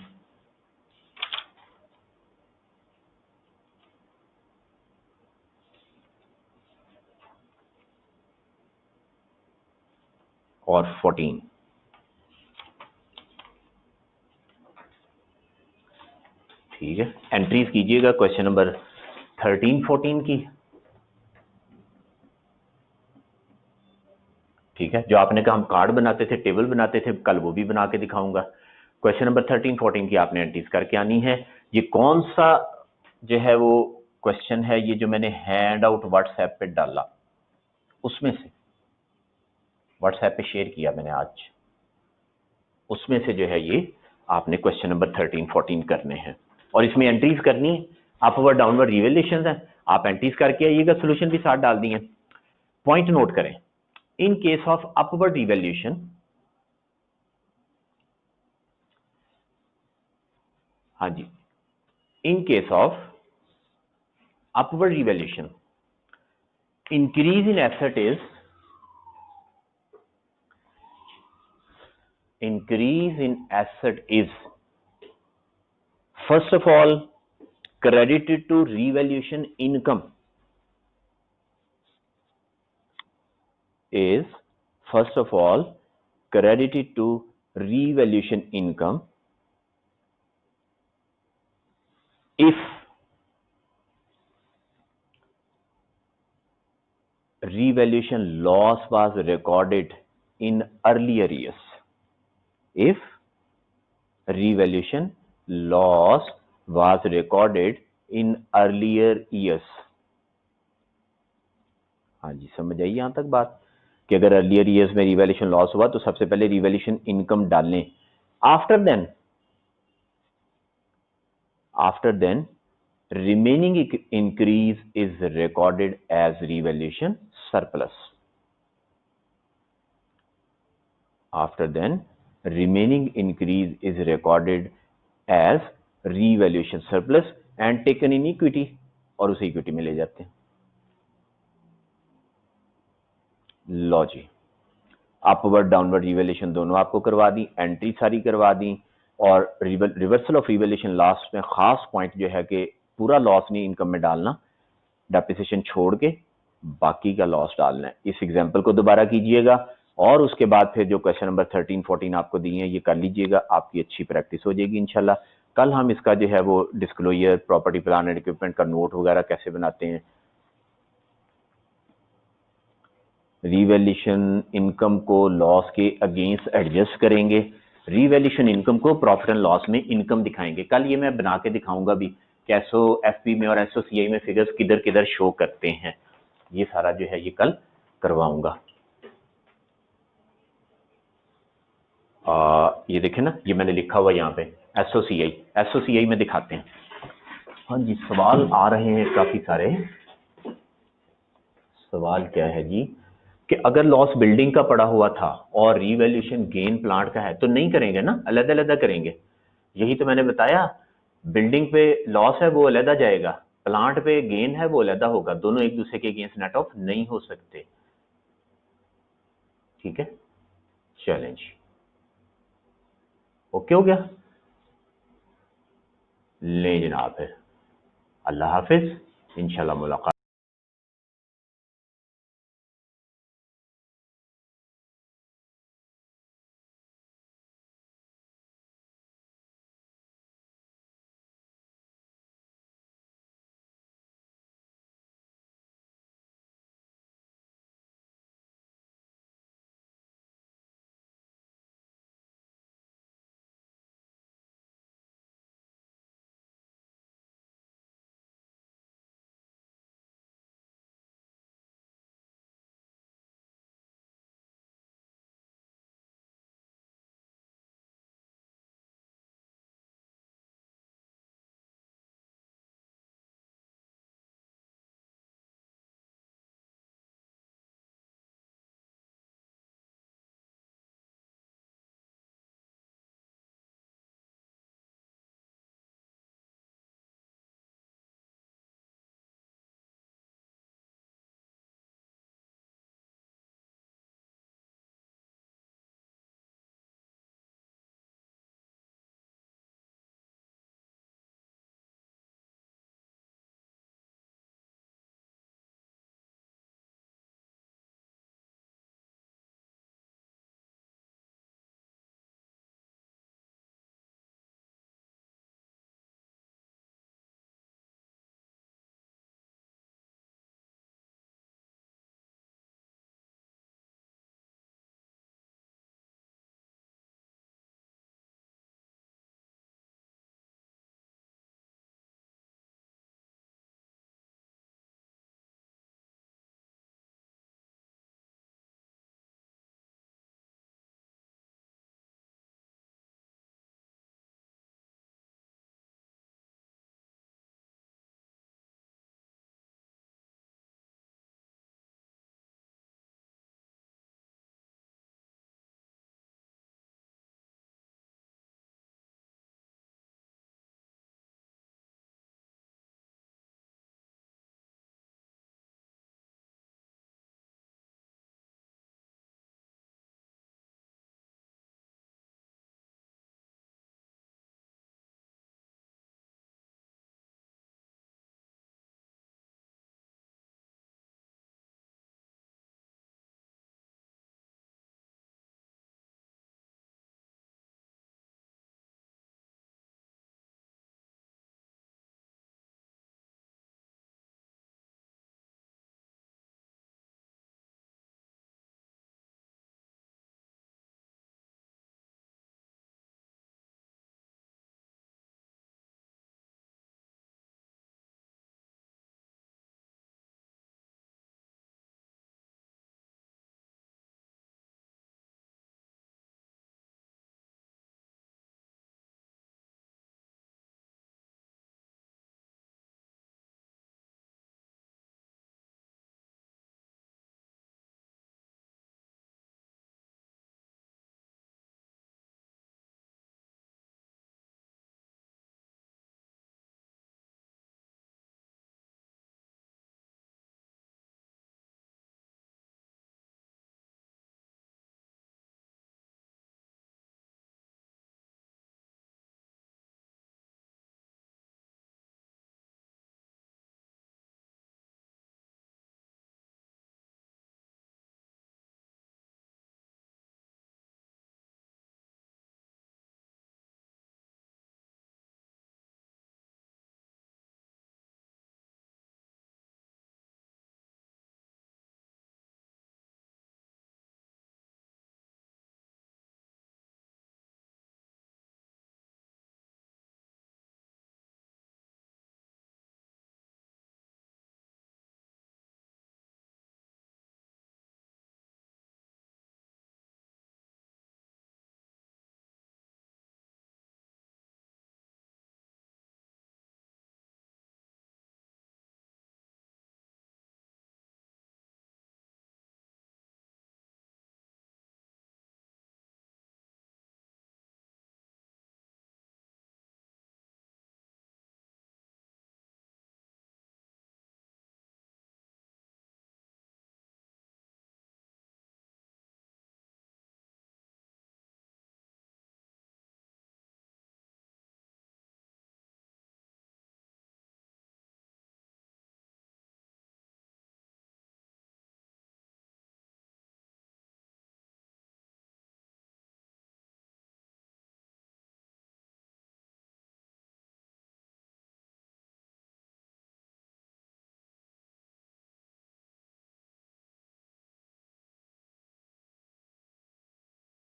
और 14, ठीक है, एंट्रीज कीजिएगा क्वेश्चन नंबर 13 14 की, ठीक है। जो आपने कहा हम कार्ड बनाते थे, टेबल बनाते थे, कल वो भी बना के दिखाऊंगा। क्वेश्चन नंबर 13 14 की आपने एंट्रीज करके आनी है। ये कौन सा जो है वो क्वेश्चन है, ये जो मैंने हैंड आउट व्हाट्सएप पे डाला, उसमें से व्हाट्सएप पे शेयर किया मैंने आज, उसमें से जो है ये आपने क्वेश्चन नंबर 13-14 करने हैं और इसमें एंट्रीज करनी है। अपवर्ड डाउनवर्ड रिवैल्यूएशन है, आप एंट्रीज करके आइएगा, सोल्यूशन भी साथ डाल दिए। पॉइंट नोट करें, in case of upward revaluation, हाँ जी, in case of upward revaluation increase in asset is first of all credited to revaluation income, is first of all credited to revaluation income if revaluation loss was recorded in earlier years. If revaluation loss was recorded in earlier years. हाँ जी, समझ आई यहां तक बात कि अगर earlier years में revaluation loss हुआ तो सबसे पहले रिवैल्यूएशन इनकम डालने, after then remaining increase is recorded as revaluation surplus. After then remaining increase is recorded as revaluation surplus and taken in equity, और उसे इक्विटी में ले जाते हैं। लो जी, अपवर्ड डाउनवर्ड रिवैल्यूएशन दोनों आपको करवा दी, एंट्री सारी करवा दी, और रिवर्सल ऑफ रिवैल्यूएशन लास्ट में खास पॉइंट जो है कि पूरा लॉस नहीं इनकम में डालना, डेप्रिसिएशन छोड़ के बाकी का लॉस डालना है। इस एग्जांपल को दोबारा कीजिएगा और उसके बाद फिर जो क्वेश्चन नंबर 13-14 आपको दिए हैं ये कर लीजिएगा, आपकी अच्छी प्रैक्टिस हो जाएगी इंशाल्लाह। कल हम इसका जो है वो disclosure, property plan and equipment का नोट वगैरह कैसे बनाते हैं, रिवैल्यूएशन इनकम को लॉस के अगेंस्ट एडजस्ट करेंगे, रिवैल्यूएशन इनकम को प्रॉफिट एंड लॉस में इनकम दिखाएंगे। कल ये मैं बना के दिखाऊंगा भी कि एसओएफपी में और एसओसीआई में फिगर्स किधर किधर शो करते हैं, ये सारा जो है ये कल करवाऊंगा। ये देखें ना, ये मैंने लिखा हुआ यहाँ पे एसओसीआई में दिखाते हैं। हाँ जी, सवाल आ रहे हैं काफी सारे। सवाल क्या है जी कि अगर लॉस बिल्डिंग का पड़ा हुआ था और रिवैल्यूएशन गेन प्लांट का है तो नहीं करेंगे ना, अलग अलग करेंगे। यही तो मैंने बताया, बिल्डिंग पे लॉस है वो अलग जाएगा, प्लांट पे गेन है वो अलग होगा, दोनों एक दूसरे के अगेंस्ट नेट ऑफ नहीं हो सकते। ठीक है, चैलेंज ओके हो गया। ले जनाब, है अल्लाह हाफिज, इंशाल्लाह मुलाकात।